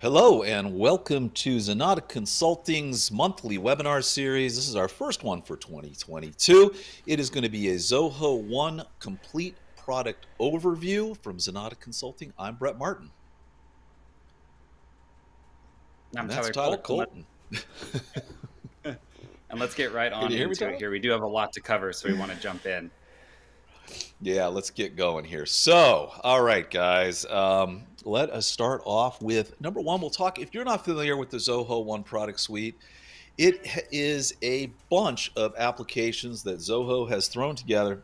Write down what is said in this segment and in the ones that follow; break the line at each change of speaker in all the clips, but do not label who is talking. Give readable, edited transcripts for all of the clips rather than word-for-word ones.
Hello and welcome to Zenatta Consulting's monthly webinar series. This is our first one for 2022. It is going to be a Zoho One complete product overview from Zenatta Consulting. I'm Brett Martin.
I'm
And that's
Tyler
Tyler Colton.
And let's get right on into it here. We do have a lot to cover, so we want to jump in.
Yeah, let's get going here. So, all right, guys, let us start off with number one. We'll talk, if you're not familiar with the Zoho One product suite, it is a bunch of applications that Zoho has thrown together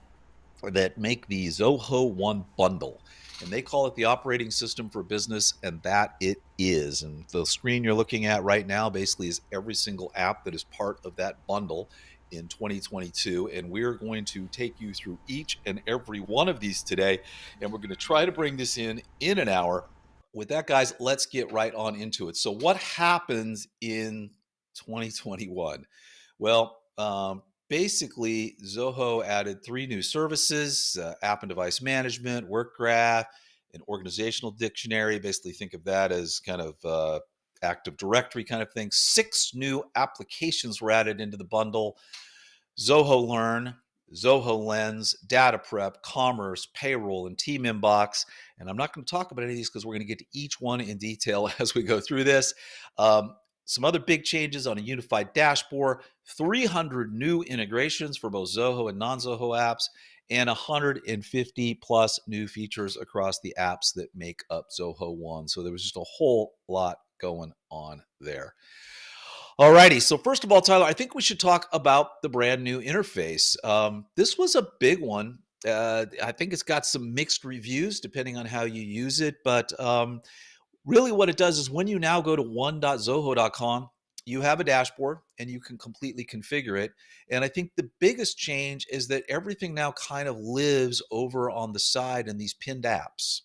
that make the Zoho One bundle. And they call it the operating system for business, and that it is. And the screen you're looking at right now basically is every single app that is part of that bundle in 2022. And we're going to take you through each and every one of these today. And we're going to try to bring this in an hour. With that, guys, let's get right on into it. So what happens in 2021? Well, basically, Zoho added 3 new services, app and device management, WorkDrive, an organizational dictionary. Basically, think of that as kind of Active Directory kind of thing. 6 new applications were added into the bundle: Zoho Learn, Zoho Lens, Data Prep, Commerce, Payroll, and TeamInbox. And I'm not going to talk about any of these because we're going to get to each one in detail as we go through this. Some other big changes on a unified dashboard, 300 new integrations for both Zoho and non-Zoho apps, and 150 plus new features across the apps that make up Zoho One. So there was just a whole lot going on there. All righty. So first of all, Tyler, I think we should talk about the brand new interface. This was a big one. I think it's got some mixed reviews depending on how you use it, but really what it does is when you now go to one.zoho.com, you have a dashboard and you can completely configure it. And I think the biggest change is that everything now kind of lives over on the side in these pinned apps.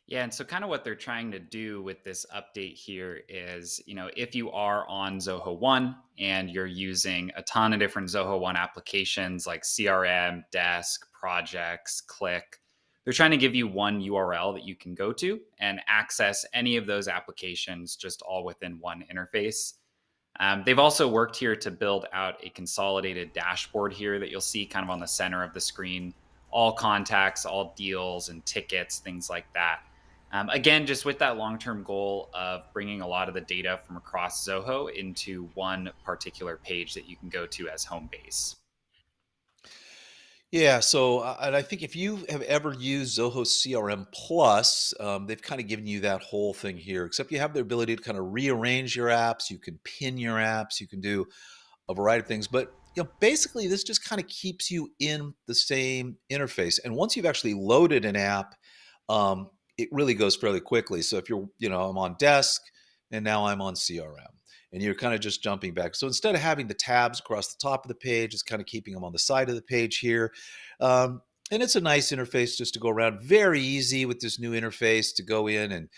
Yeah, and so kind of what they're trying to do with this update here is, if you are on Zoho One and you're using a ton of different Zoho One applications like CRM, Desk, Projects, Cliq, they're trying to give you one URL that you can go to and access any of those applications just all within one interface. They've also worked here to build out a consolidated dashboard here that you'll see kind of on the center of the screen, all contacts, all deals and tickets, things like that. Again, just with that long-term goal of bringing a lot of the data from across Zoho into one particular page that you can go to as home base.
Yeah, so and I think if you have ever used Zoho CRM Plus, they've kind of given you that whole thing here, except you have the ability to kind of rearrange your apps, you can pin your apps, you can do a variety of things. But basically, this just kind of keeps you in the same interface. And once you've actually loaded an app, it really goes fairly quickly. So if you're, I'm on Desk and now I'm on CRM. And you're kind of just jumping back. So instead of having the tabs across the top of the page, it's kind of keeping them on the side of the page here. And it's a nice interface just to go around. Very easy with this new interface to go in and,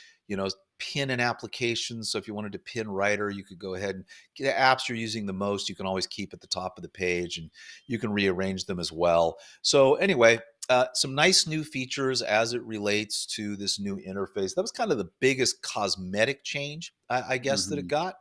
pin an application. So if you wanted to pin Writer, you could go ahead and get the apps you're using the most. You can always keep at the top of the page and you can rearrange them as well. So anyway, some nice new features as it relates to this new interface. That was kind of the biggest cosmetic change, I guess, that it got.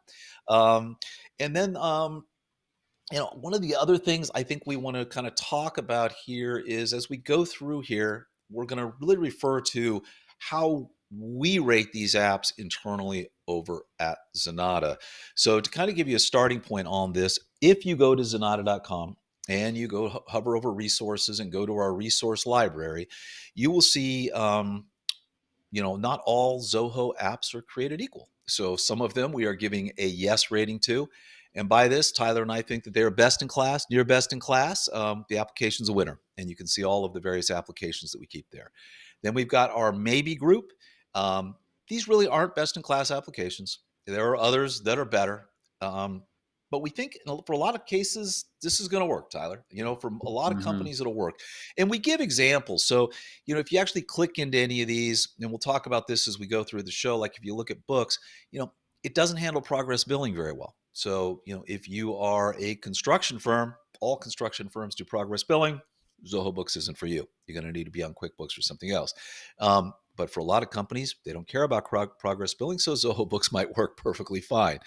And then, one of the other things I think we want to kind of talk about here is as we go through here, we're going to really refer to how we rate these apps internally over at Zenatta. So to kind of give you a starting point on this, if you go to zenatta.com and you go hover over resources and go to our resource library, you will see, not all Zoho apps are created equal. So some of them we are giving a yes rating to. And by this, Tyler and I think that they're best in class, near best in class. The application's a winner. And you can see all of the various applications that we keep there. Then we've got our maybe group. These really aren't best in class applications. There are others that are better. But we think for a lot of cases, this is going to work, Tyler. For a lot of companies, it'll work. And we give examples. So, if you actually click into any of these, and we'll talk about this as we go through the show, like if you look at books, it doesn't handle progress billing very well. So, if you are a construction firm, all construction firms do progress billing. Zoho Books isn't for you. You're going to need to be on QuickBooks or something else. But for a lot of companies, they don't care about progress billing, so Zoho Books might work perfectly fine.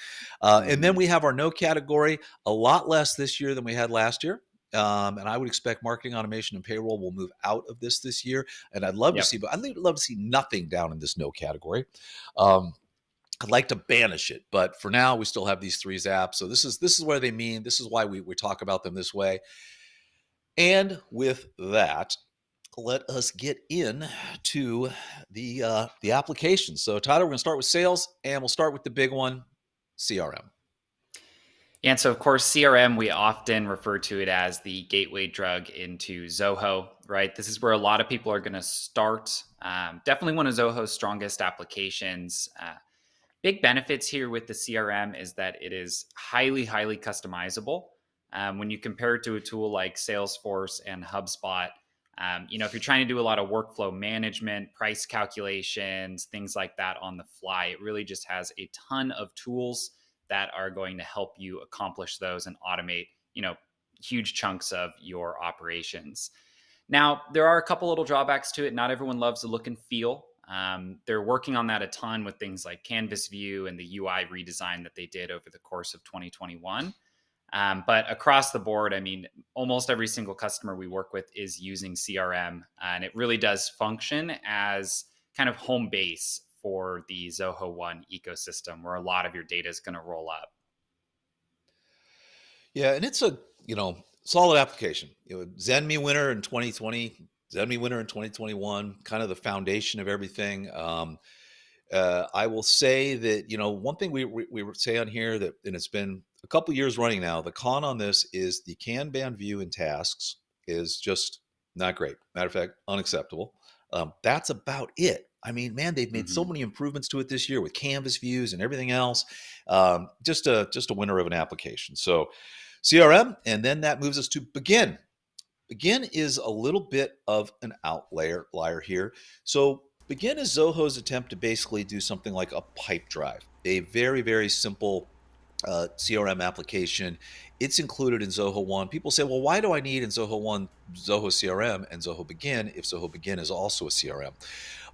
And then
Hmm.
we have our no category, a lot less this year than we had last year. And I would expect marketing automation and payroll will move out of this year. And I'd love to
Yep.
see, but I'd love to see nothing down in this no category. Um, I'd like to banish it, but for now, we still have these three apps. So this is where they mean. This is why we talk about them this way. And with that, let us get in to the application. So Tyler, we're going to start with sales, and we'll start with the big one, CRM.
And so, of course, CRM, we often refer to it as the gateway drug into Zoho, right? This is where a lot of people are going to start. Definitely one of Zoho's strongest applications. Big benefits here with the CRM is that it is highly, highly customizable. When you compare it to a tool like Salesforce and HubSpot, if you're trying to do a lot of workflow management, price calculations, things like that on the fly, it really just has a ton of tools that are going to help you accomplish those and automate, huge chunks of your operations. Now, there are a couple little drawbacks to it. Not everyone loves the look and feel. They're working on that a ton with things like Canvas View and the UI redesign that they did over the course of 2021. But across the board, I mean, almost every single customer we work with is using CRM, and it really does function as kind of home base for the Zoho One ecosystem, where a lot of your data is going to roll up.
Yeah, and it's a solid application. Zen Me winner in 2020, Zen Me winner in 2021, kind of the foundation of everything. I will say that one thing we say on here that, and it's been a couple years running now. The con on this is the Kanban view in tasks is just not great. Matter of fact, unacceptable. That's about it. I mean, man, they've made so
Hmm.
many improvements to it this year with Canvas views and everything else. Just a winner of an application. So CRM, and then that moves us to Bigin. Bigin is a little bit of an outlier here. So Bigin is Zoho's attempt to basically do something like a pipe drive, a very, very simple CRM application. It's included in Zoho One. People say, well, why do I need in Zoho One Zoho CRM and Zoho Bigin if Zoho Bigin is also a CRM?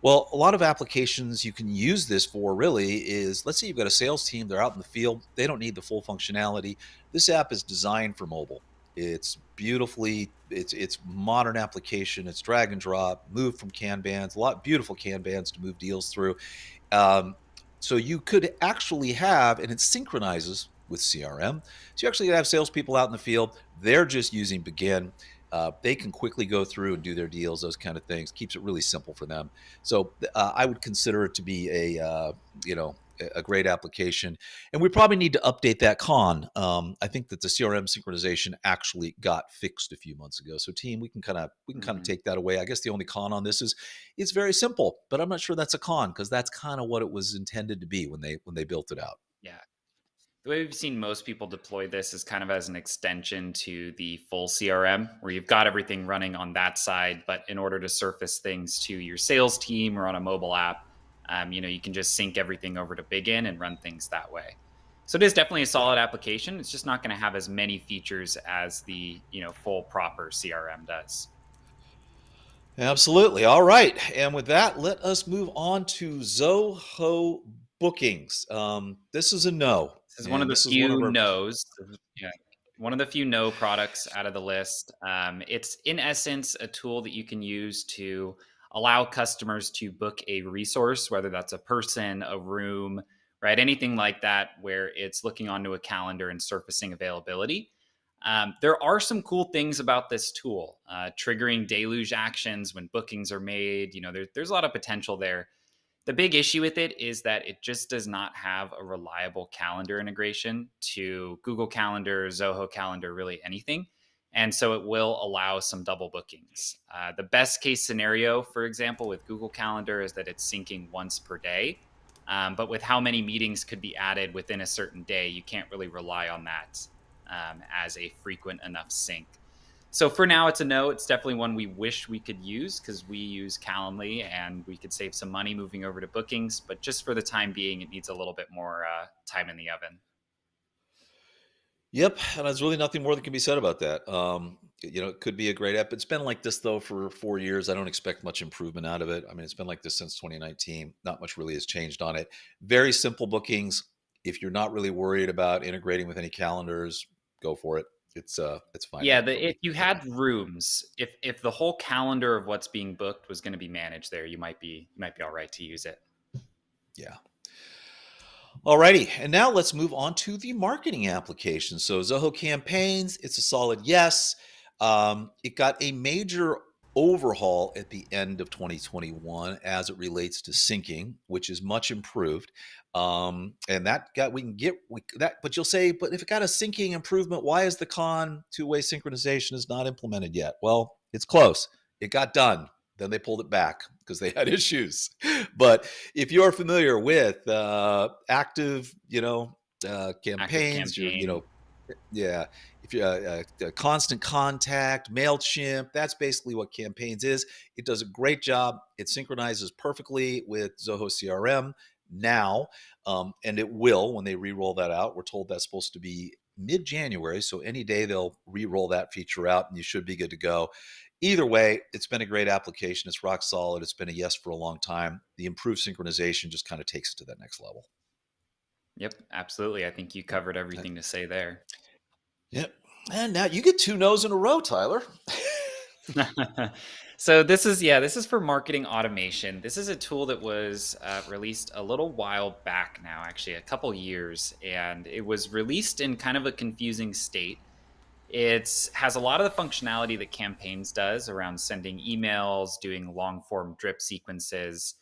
Well, a lot of applications you can use this for really is, let's say you've got a sales team, they're out in the field, they don't need the full functionality. This app is designed for mobile. It's modern application. It's drag and drop, move from Kanbans, a lot beautiful Kanbans to move deals through. Um, so you could actually have, and it synchronizes with CRM. So you actually have salespeople out in the field. They're just using Begin. They can quickly go through and do their deals, those kind of things. Keeps it really simple for them. So I would consider it to be a great application. And we probably need to update that con. I think that the CRM synchronization actually got fixed a few months ago. So team, we can kind of
Hmm.
take that away. I guess the only con on this is it's very simple, but I'm not sure that's a con because that's kind of what it was intended to be when they built it out.
Yeah. The way we've seen most people deploy this is kind of as an extension to the full CRM, where you've got everything running on that side. But in order to surface things to your sales team or on a mobile app, you can just sync everything over to Bigin and run things that way. So it is definitely a
Yeah.
solid application. It's just not going to have as many features as the full proper CRM does.
Absolutely. All right. And with that, let us move on to Zoho Bookings. This is a no,
This is one of
and
the
this is one of
few
our
no's. Yeah. One of the few no products out of the list. It's in essence a tool that you can use to allow customers to book a resource, whether that's a person, a room, right? Anything like that, where it's looking onto a calendar and surfacing availability. There are some cool things about this tool, triggering deluge actions when bookings are made. There's a lot of potential there. The big issue with it is that it just does not have a reliable calendar integration to Google Calendar, Zoho Calendar, really anything. And so it will allow some double bookings. The best case scenario, for example, with Google Calendar is that it's syncing once per day. But with how many meetings could be added within a certain day, you can't really rely on that as a frequent enough sync. So for now, it's a no. It's definitely one we wish we could use because we use Calendly and we could save some money moving over to bookings. But just for the time being, it needs a little bit more time in the oven.
Yep, and there's really nothing more that can be said about that. It could be a great app. It's been like this though for 4 years. I don't expect much improvement out of it. I mean, it's been like this since 2019. Not much really has changed on it. Very simple bookings. If you're not really worried about integrating with any calendars, go for it. It's fine
Yeah,
for
if you
booking.
had rooms, if the whole calendar of what's being booked was going to be managed there, you might be all right to use it.
Yeah. Alrighty, and now let's move on to the marketing application. So Zoho Campaigns, it's a solid yes. It got a major overhaul at the end of 2021 as it relates to syncing, which is much improved. And that got we can get that, but you'll say, but if it got a syncing improvement, why is the con two-way synchronization is not implemented yet? Well, it's close. It got done. Then they pulled it back because they had issues. But if you're familiar with active,
Active
campaigns,
campaign.
yeah, if you're constant contact, Mailchimp, that's basically what campaigns is. It does a great job. It synchronizes perfectly with Zoho CRM now, and it will when they re-roll that out. We're told that's supposed to be mid-January, so any day they'll re-roll that feature out, and you should be good to go. Either way, it's been a great application. It's rock solid. It's been a yes for a long time. The improved synchronization just kind of takes it to that next level.
Yep, absolutely. I think you covered
Okay.
everything to say there.
Yep. And now you get two no's in a row, Tyler.
So this is for marketing automation. This is a tool that was released a little while back now, actually a couple years, and it was released in kind of a confusing state. It has a lot of the functionality that Campaigns does around sending emails, doing long form drip sequences.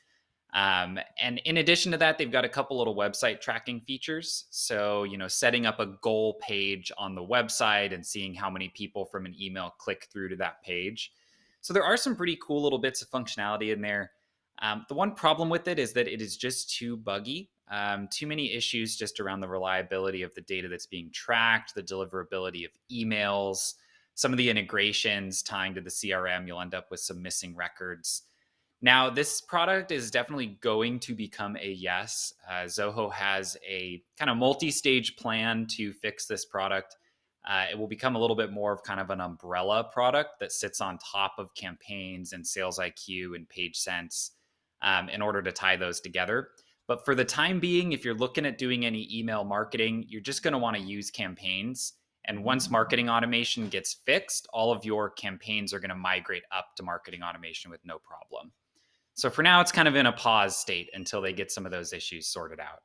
And in addition to that, they've got a couple little website tracking features. So, setting up a goal page on the website and seeing how many people from an email click through to that page. So, there are some pretty cool little bits of functionality in there. The one problem with it is that it is just too buggy. Too many issues just around the reliability of the data that's being tracked, the deliverability of emails, some of the integrations tying to the CRM. You'll end up with some missing records. Now, this product is definitely going to become a yes. Zoho has a kind of multi stage plan to fix this product. It will become a little bit more of kind of an umbrella product that sits on top of campaigns and SalesIQ and PageSense in order to tie those together. But for the time being, if you're looking at doing any email marketing, you're just going to want to use campaigns. And once marketing automation gets fixed, all of your campaigns are going to migrate up to marketing automation with no problem. So for now, it's kind of in a pause state until they get some of those issues sorted out.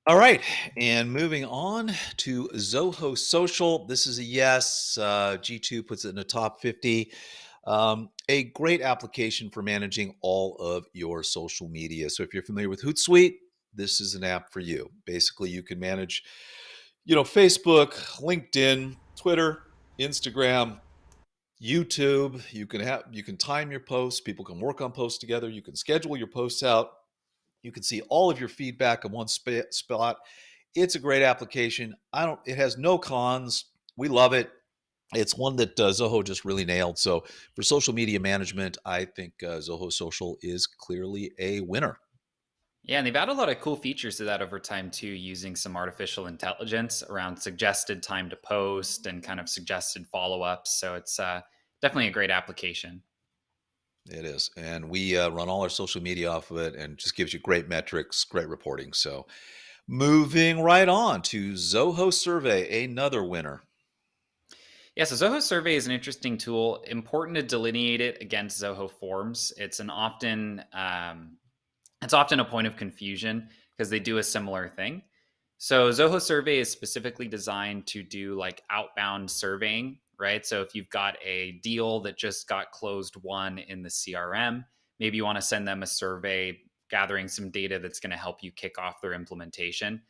All right, and moving on to Zoho Social. This is a yes. G2 puts it in the top 50. A great application for managing all of your social media. So if you're familiar with Hootsuite, this is an app for you. Basically, you can manage, Facebook, LinkedIn, Twitter, Instagram, YouTube. You can time your posts. People can work on posts together. You can schedule your posts out. You can see all of your feedback in one spot. It's a great application. It has no cons. We love it. It's one that Zoho just really nailed. So for social media management, I think Zoho Social is clearly a winner.
Yeah, and they've added a lot of cool features to that over time too, using some artificial intelligence around suggested time to post and kind of suggested follow ups. So it's definitely a great application.
It is. And we run all our social media off of it and just gives you great metrics, great reporting. So moving right on to Zoho Survey, another winner.
Yeah, so Zoho Survey is an interesting tool. Important to delineate it against Zoho Forms. It's often a point of confusion because they do a similar thing. So Zoho Survey is specifically designed to do like outbound surveying, right? So if you've got a deal that just got closed won in the CRM, maybe you want to send them a survey gathering some data that's going to help you kick off their implementation.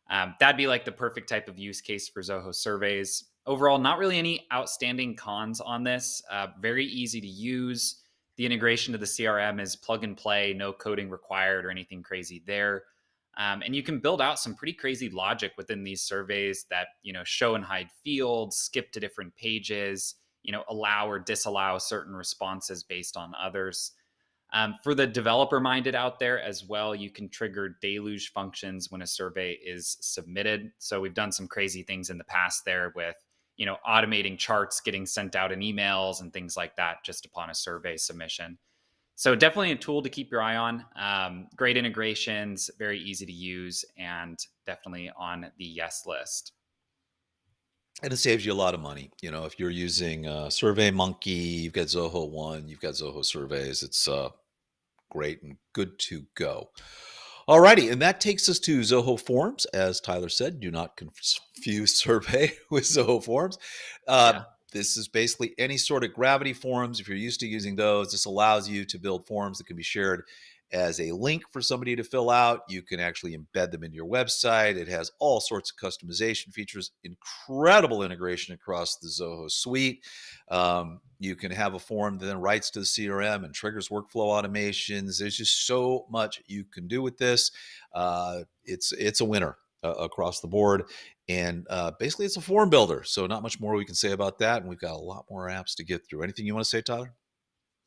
That'd be like the perfect type of use case for Zoho surveys. Overall, not really any outstanding cons on this. Very easy to use. The integration to the CRM is plug and play, no coding required or anything crazy there. And you can build out some pretty crazy logic within these surveys that, show and hide fields, skip to different pages, allow or disallow certain responses based on others. For the developer minded out there as well, you can trigger deluge functions when a survey is submitted. So we've done some crazy things in the past there with, automating charts getting sent out in emails and things like that just upon a survey submission. So definitely a tool to keep your eye on. Great integrations, very easy to use, and definitely on the yes list.
And it saves you a lot of money. If you're using SurveyMonkey, you've got Zoho One, you've got Zoho Surveys. It's great and good to go. Alrighty, and that takes us to Zoho Forms. As Tyler said, do not confuse Survey with Zoho Forms.
Yeah.
This is basically any sort of gravity forms. If you're used to using those, this allows you to build forms that can be shared as a link for somebody to fill out. You can actually embed them into your website. It has all sorts of customization features, incredible integration across the Zoho suite. You can have a form that then writes to the CRM and triggers workflow automations. There's just so much you can do with this. It's a winner across the board. And basically, it's a form builder. So not much more we can say about that. And we've got a lot more apps to get through. Anything you want to say, Tyler?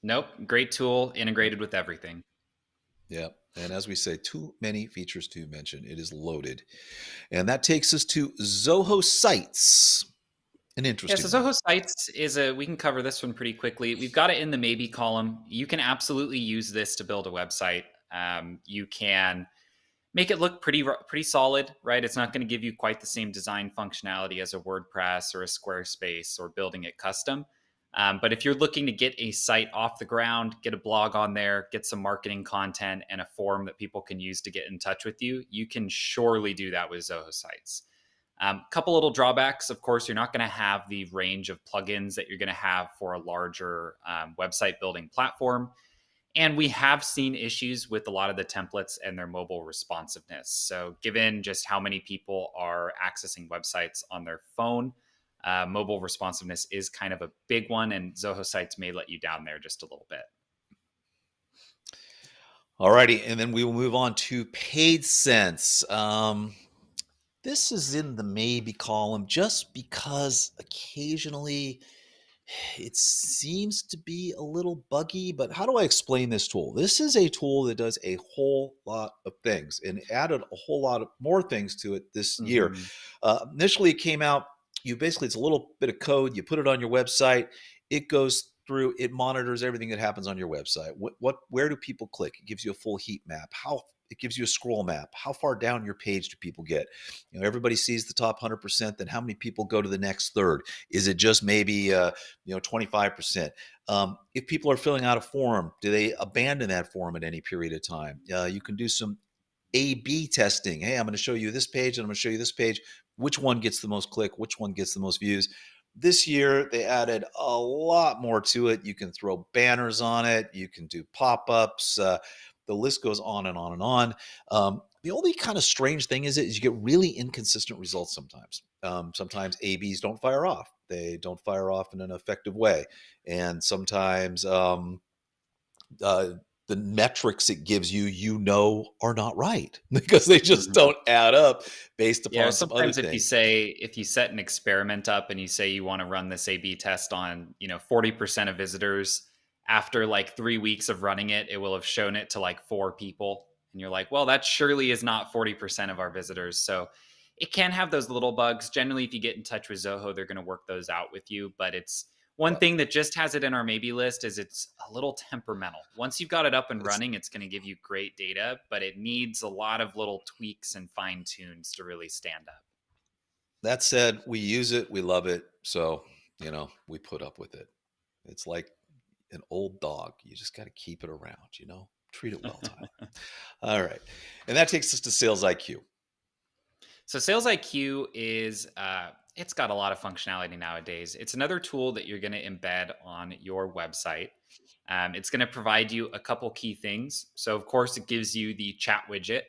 Nope. Great tool, integrated with everything.
Yeah. And as we say, too many features to mention. It is loaded. And that takes us to Zoho Sites. An
Yeah,
interesting
so
one.
Zoho Sites we can cover this one pretty quickly. We've got it in the maybe column. You can absolutely use this to build a website. You can make it look pretty solid, right? It's not going to give you quite the same design functionality as a WordPress or a Squarespace or building it custom. But if you're looking to get a site off the ground, get a blog on there, get some marketing content and a form that people can use to get in touch with you, you can surely do that with Zoho Sites. Couple little drawbacks. Of course, you're not going to have the range of plugins that you're going to have for a larger website building platform. And we have seen issues with a lot of the templates and their mobile responsiveness. So given just how many people are accessing websites on their phone, mobile responsiveness is kind of a big one, and Zoho Sites may let you down there just a little bit.
Alrighty, and then we will move on to PageSense. This is in the maybe column just because occasionally it seems to be a little buggy, but how do I explain this tool? This is a tool that does a whole lot of things and added a whole lot of more things to it this year.
Mm-hmm.
Initially, it came out, it's a little bit of code, you put it on your website, it goes through, it monitors everything that happens on your website. Where do people click? It gives you a full heat map. It gives you a scroll map. How far down your page do people get? Everybody sees the top 100%. Then how many people go to the next third? Is it just maybe 25%? If people are filling out a form, do they abandon that form at any period of time? You can do some A/B testing. Hey, I'm going to show you this page and I'm going to show you this page. Which one gets the most click? Which one gets the most views? This year, they added a lot more to it. You can throw banners on it. You can do pop-ups. The list goes on and on and on. The only kind of strange thing is you get really inconsistent results sometimes. Sometimes ABs don't fire off. They don't fire off in an effective way. And sometimes the metrics it gives you, are not right because they just don't add up based
Yeah,
upon some other
sometimes
things.
if you set an experiment up and you say you want to run this A/B test on 40% of visitors, after like 3 weeks of running it, it will have shown it to like 4 people, and you're like, well, that surely is not 40% of our visitors. So it can have those little bugs. Generally, if you get in touch with Zoho, they're going to work those out with you. But it's one
Yeah,
thing that just has it in our maybe list is it's a little temperamental. Once you've got it up and
it's
running, it's going to give you great data, but it needs a lot of little tweaks and fine tunes to really stand up.
that said, we use it, we love it, so we put up with it. It's like an old dog. You just got to keep it around. Treat it well, Tyler. All right, and that takes us to Sales IQ.
So Sales IQ is it's got a lot of functionality nowadays. It's another tool that you're going to embed on your website. It's going to provide you a couple key things. So of course, it gives you the chat widget.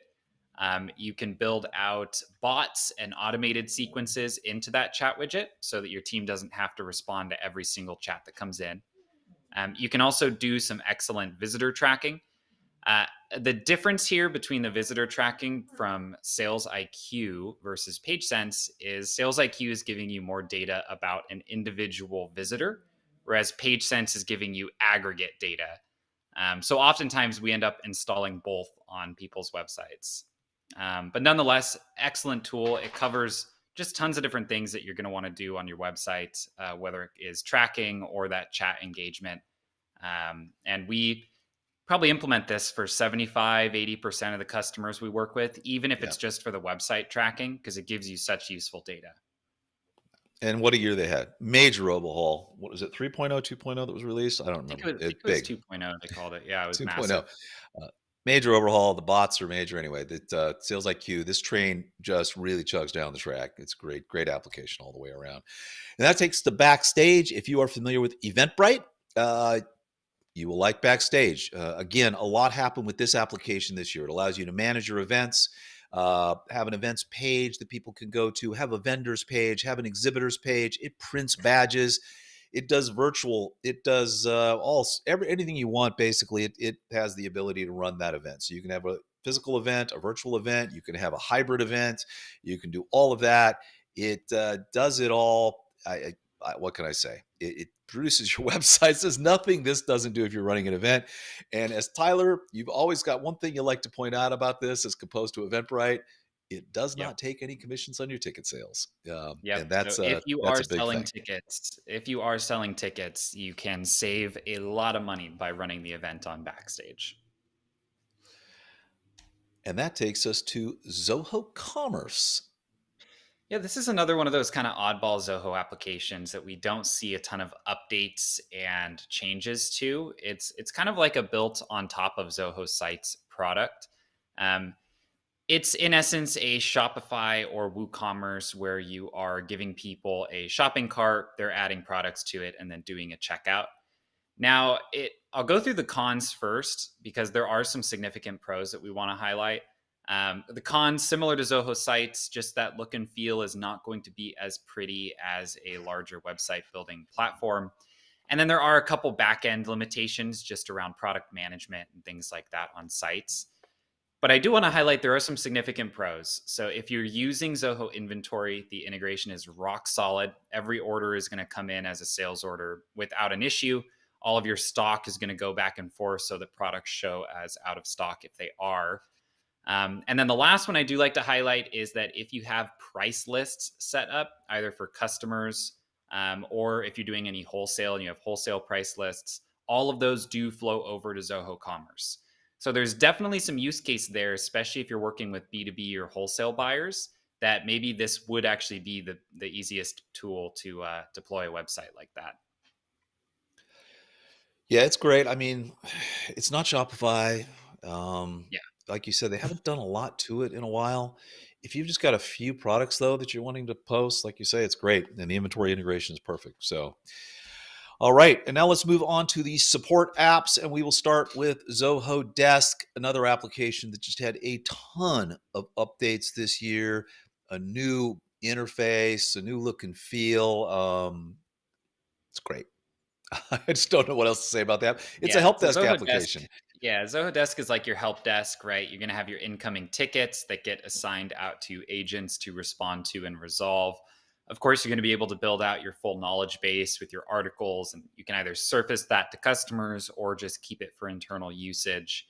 You can build out bots and automated sequences into that chat widget so that your team doesn't have to respond to every single chat that comes in. You can also do some excellent visitor tracking. Uh, the difference here between the visitor tracking from Sales IQ versus PageSense is Sales IQ is giving you more data about an individual visitor, whereas PageSense is giving you aggregate data. So oftentimes we end up installing both on people's websites. But nonetheless, excellent tool. It covers just tons of different things that you're going to want to do on your website, whether it is tracking or that chat engagement. And we probably implement this for 75-80% of the customers we work with, even if
Yeah.
it's just for the website tracking, because it gives you such useful data.
And what a year they had. Major overhaul. What was it? 3.0, 2.0 that was released? I don't remember.
I think
It's
it was
big.
2.0, they called it. Yeah, it was
2.0.
massive.
Major overhaul. The bots are major anyway. That Sales IQ. This train just really chugs down the track. It's great, great application all the way around. And that takes the Backstage. If you are familiar with Eventbrite, you will like Backstage. Again, a lot happened with this application this year. It allows you to manage your events, have an events page that people can go to, have a vendors page, have an exhibitors page. It prints badges. It does virtual. It does anything you want. Basically, it has the ability to run that event. So you can have a physical event, a virtual event. You can have a hybrid event. You can do all of that. It does it all. What can I say? It produces your websites. There's nothing this doesn't do if you're running an event. And as Tyler, you've always got one thing you like to point out about this as opposed to Eventbrite. It does
Yep.
not take any commissions on your ticket sales.
Yep.
And
So if you
that's
are
a big
selling
thing.
tickets, you can save a lot of money by running the event on Backstage.
And that takes us to Zoho Commerce.
Yeah, this is another one of those kind of oddball Zoho applications that we don't see a ton of updates and changes to. It's kind of like a built on top of Zoho Sites product. Um, it's in essence a Shopify or WooCommerce where you are giving people a shopping cart, they're adding products to it, and then doing a checkout. Now, I'll go through the cons first because there are some significant pros that we want to highlight. The cons, similar to Zoho Sites, just that look and feel is not going to be as pretty as a larger website building platform. And then there are a couple back-end limitations just around product management and things like that on sites. But I do want to highlight there are some significant pros. So if you're using Zoho Inventory, the integration is rock solid. Every order is going to come in as a sales order without an issue. All of your stock is going to go back and forth so that products show as out of stock if they are. And then the last one I do like to highlight is that if you have price lists set up, either for customers or if you're doing any wholesale and you have wholesale price lists, all of those do flow over to Zoho Commerce. So there's definitely some use case there, especially if you're working with B2B or wholesale buyers, that maybe this would actually be the easiest tool to deploy a website like that.
Yeah, it's great. I mean, it's not Shopify. Um,
Yeah.
like you said, they haven't done a lot to it in a while. If you've just got a few products though that you're wanting to post, like you say, it's great. And the inventory integration is perfect. So, all right. And now let's move on to the support apps. And we will start with Zoho Desk, another application that just had a ton of updates this year, a new interface, a new look and feel. It's great. I just don't know what else to say about that. It's a
Yeah.
help
So
desk
Zoho Desk,
application.
yeah, Zoho Desk is like your help desk, right? You're going to have your incoming tickets that get assigned out to agents to respond to and resolve. Of course, you're going to be able to build out your full knowledge base with your articles, and you can either surface that to customers or just keep it for internal usage.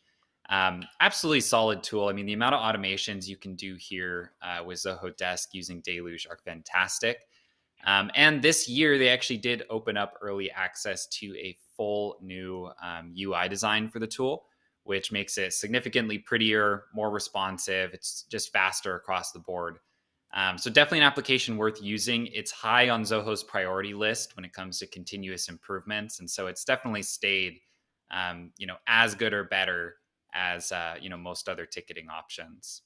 Absolutely solid tool. I mean, the amount of automations you can do here with Zoho Desk using Deluge are fantastic. And this year, they actually did open up early access to a full new UI design for the tool, which makes it significantly prettier, more responsive. It's just faster across the board. So definitely an application worth using. It's high on Zoho's priority list when it comes to continuous improvements, and so it's definitely stayed, as good or better as most other ticketing options.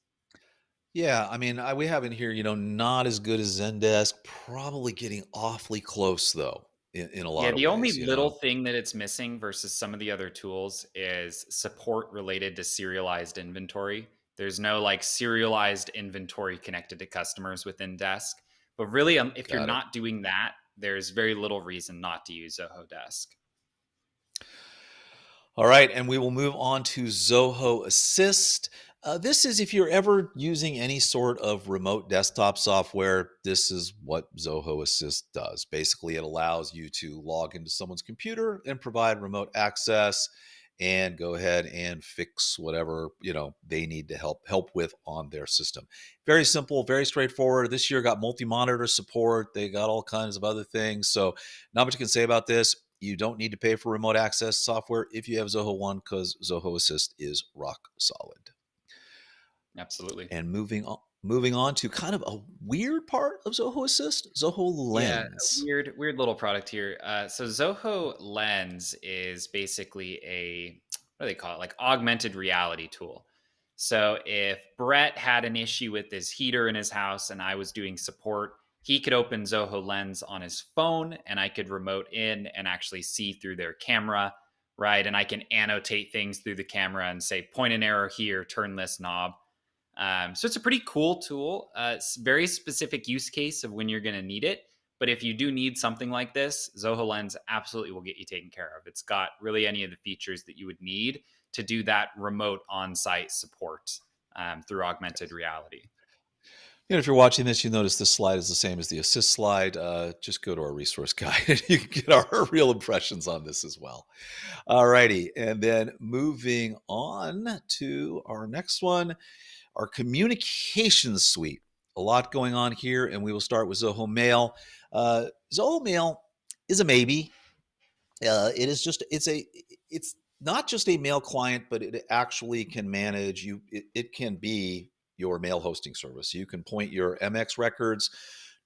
Yeah, I mean, we have in here, not as good as Zendesk, probably getting awfully close though, in a
Yeah,
lot of
the only
ways.
little thing that it's missing versus some of the other tools is support related to serialized inventory. There's no like serialized inventory connected to customers within Desk. But really, if you're
Got it.
not doing that, there's very little reason not to use Zoho Desk.
All right, and we will move on to Zoho Assist. This is if you're ever using any sort of remote desktop software, this is what Zoho Assist does. Basically, it allows you to log into someone's computer and provide remote access. and go ahead and fix whatever, they need to help with on their system. Very simple, very straightforward. This year got multi-monitor support. They got all kinds of other things. So not much you can say about this. You don't need to pay for remote access software if you have Zoho One, because Zoho Assist is rock solid.
Absolutely.
And moving on to kind of a weird part of Zoho Assist, Zoho
Yeah, a
Lens.
weird little product here. So Zoho Lens is basically a, what do they call it? Like augmented reality tool. So if Brett had an issue with his heater in his house and I was doing support, he could open Zoho Lens on his phone and I could remote in and actually see through their camera, right? And I can annotate things through the camera and say, point an arrow here, turn this knob. So it's a pretty cool tool. It's very specific use case of when you're going to need it. But if you do need something like this, Zoho Lens absolutely will get you taken care of. It's got really any of the features that you would need to do that remote on-site support through augmented reality.
If you're watching this, you notice this slide is the same as the Assist slide. Just go to our resource guide and you can get our real impressions on this as well. All righty. And then moving on to our next one, our communications suite. A lot going on here, and we will start with Zoho Mail. Zoho Mail is a maybe. It's not just a mail client, but it actually can manage you. It can be your mail hosting service. You can point your MX records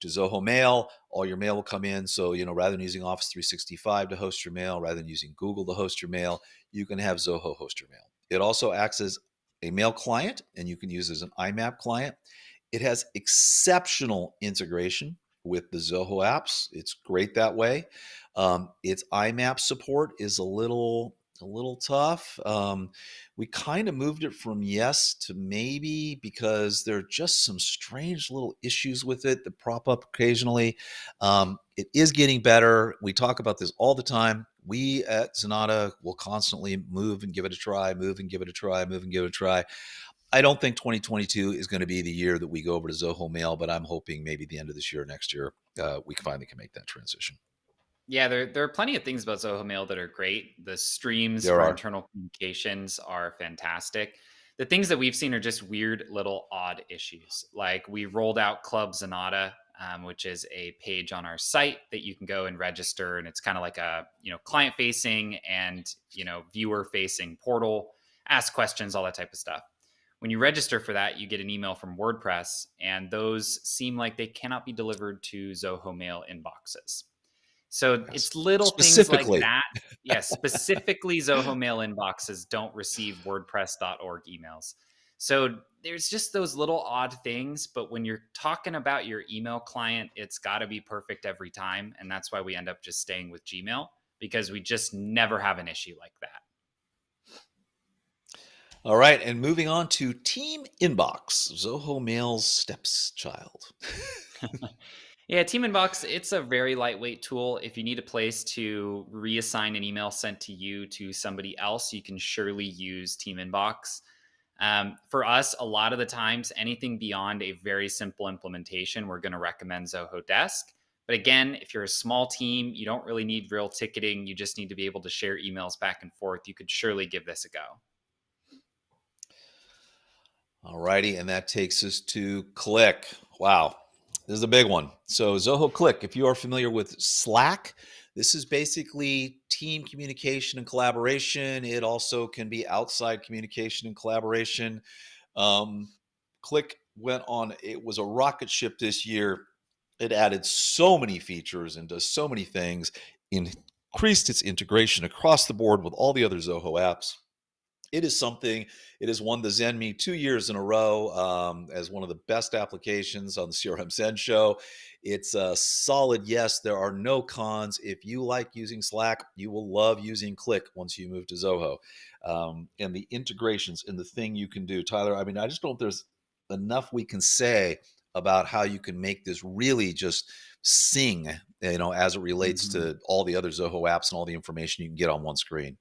to Zoho Mail. All your mail will come in. So, rather than using Office 365 to host your mail, rather than using Google to host your mail, you can have Zoho host your mail. It also acts as a mail client, and you can use it as an IMAP client. It has exceptional integration with the Zoho apps. It's great that way. Its IMAP support is a little tough. We kind of moved it from yes to maybe because there are just some strange little issues with it that prop up occasionally. It is getting better. We talk about this all the time. We at Zenatta will constantly move and give it a try, move and give it a try, move and give it a try. I don't think 2022 is going to be the year that we go over to Zoho Mail, but I'm hoping maybe the end of this year, next year, we finally can make that transition.
Yeah, there are plenty of things about Zoho Mail that are great. The streams
There
for
are.
internal communications are fantastic. The things that we've seen are just weird little odd issues. Like we rolled out Club Zenatta, which is a page on our site that you can go and register, and it's kind of like a client facing and viewer facing portal, ask questions, all that type of stuff. When you register for that, you get an email from WordPress, and those seem like they cannot be delivered to Zoho Mail inboxes. So
Yes.
it's little things like
Specifically.
that. Yes, specifically Zoho Mail inboxes don't receive WordPress.org emails. So there's just those little odd things. But when you're talking about your email client, it's got to be perfect every time. And that's why we end up just staying with Gmail, because we just never have an issue like that.
All right. And moving on to TeamInbox, Zoho Mail's stepchild.
Yeah, TeamInbox, it's a very lightweight tool. If you need a place to reassign an email sent to you to somebody else, you can surely use TeamInbox. For us, a lot of the times, anything beyond a very simple implementation, we're going to recommend Zoho Desk. But again, if you're a small team, you don't really need real ticketing. You just need to be able to share emails back and forth. You could surely give this a go.
All righty. And that takes us to Cliq. Wow. This is a big one. So Zoho Cliq, if you are familiar with Slack, this is basically team communication and collaboration. It also can be outside communication and collaboration. Cliq it was a rocket ship this year. It added so many features and does so many things, increased its integration across the board with all the other Zoho apps. It has won the Zen Me 2 years in a row as one of the best applications on the CRM Zen show. It's a solid yes. There are no cons. If you like using Slack, you will love using Cliq once you move to Zoho. And the integrations and the thing you can do. Tyler, I mean, I just don't think there's enough we can say about how you can make this really just sing, as it relates to all the other Zoho apps and all the information you can get on one screen.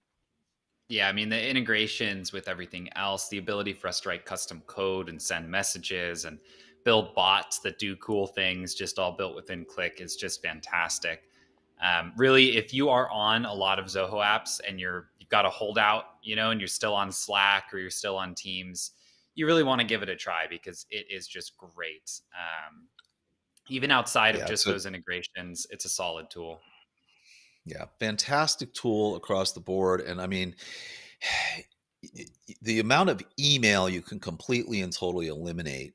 Yeah, I mean, the integrations with everything else, the ability for us to write custom code and send messages and build bots that do cool things, just all built within Cliq, is just fantastic. Really, if you are on a lot of Zoho apps and you've got a holdout, and you're still on Slack or you're still on Teams, you really want to give it a try because it is just great. Even outside of
Yeah,
just those integrations, it's a solid tool.
yeah, fantastic tool across the board. And I mean, the amount of email you can completely and totally eliminate.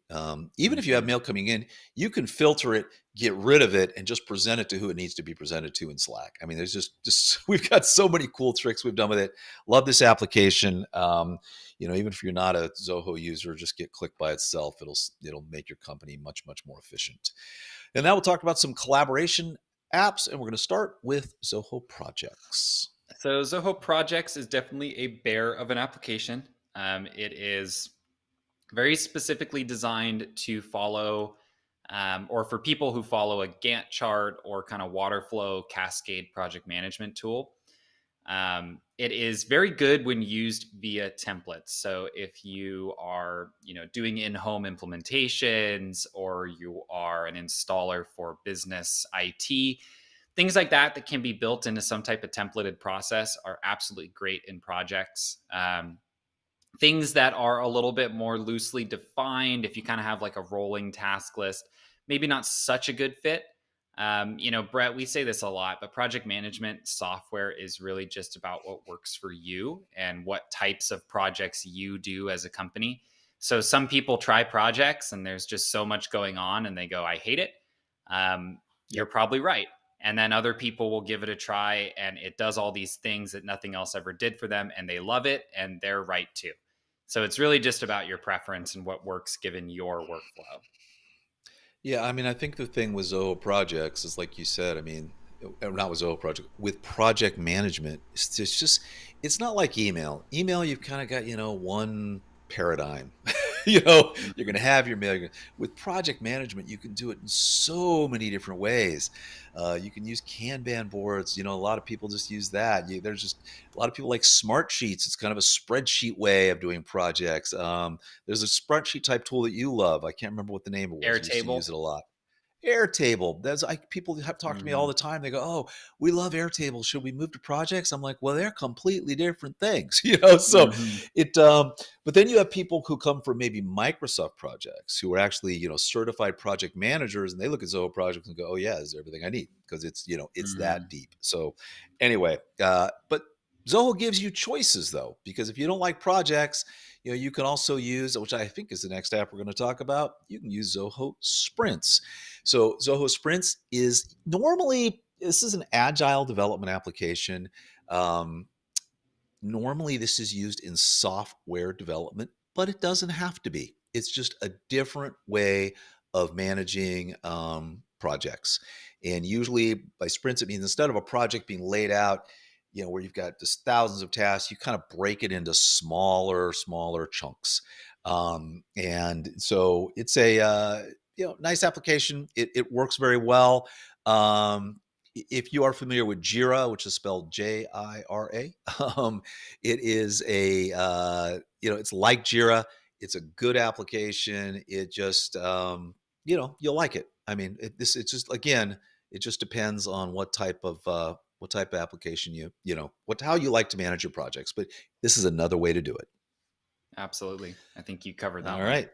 Even if you have
Mhm.
mail coming in, you can filter it, get rid of it, and just present it to who it needs to be presented to in Slack. I mean, there's just we've got so many cool tricks we've done with it. Love this application. Even if you're not a Zoho user, just get Cliq by itself. It'll make your company much more efficient. And now we'll talk about some collaboration apps, and we're going to start with Zoho Projects.
So Zoho Projects is definitely a bear of an application. It is very specifically designed to follow, or for people who follow a Gantt chart or kind of water flow cascade project management tool. It is very good when used via templates. So if you are, doing in-home implementations, or you are an installer for business IT, things like that can be built into some type of templated process are absolutely great in projects. Things that are a little bit more loosely defined, if you kind of have like a rolling task list, maybe not such a good fit. Brett, we say this a lot, but project management software is really just about what works for you and what types of projects you do as a company. So some people try projects and there's just so much going on and they go, I hate it. You're
Yep.
probably right. And then other people will give it a try and it does all these things that nothing else ever did for them and they love it and they're right too. So it's really just about your preference and what works given your workflow.
Yeah, I mean, I think the thing with Zoho projects is like you said, I mean, not with Zoho project, with project management, it's not like email. Email, you've kind of got, one paradigm. You're going to have your mail. With project management, you can do it in so many different ways. You can use Kanban boards. A lot of people just use that. There's just a lot of people like smart sheets. It's kind of a spreadsheet way of doing projects. There's a spreadsheet type tool that you love. I can't remember what the name it was. You used to use
Airtable.
it a lot. Airtable. People have talked to me all
Hmm.
the time. They go, "Oh, we love Airtable. Should we move to projects?" I'm like, "Well, they're completely different things, So
Hmm.
it. But then you have people who come from maybe Microsoft projects who are actually certified project managers, and they look at Zoho projects and go, "Oh yeah, this is everything I need," because it's that
Hmm.
deep. So anyway, but Zoho gives you choices though, because if you don't like projects, you can also use, which I think is the next app we're going to talk about. You can use Zoho Sprints. So Zoho Sprints this is an agile development application. Um, Normally, this is used in software development, but it doesn't have to be. It's just a different way of managing projects. And usually by sprints, it means instead of a project being laid out, where you've got just thousands of tasks, you kind of break it into smaller chunks. And so it's a nice application. It works very well. If you are familiar with Jira, which is spelled Jira, it is it's like Jira. It's a good application. It just, you'll like it. I mean, it's just, again, it just depends on what type of application how you like to manage your projects. But this is another way to do it.
Absolutely. I think you covered
All
that one.
right.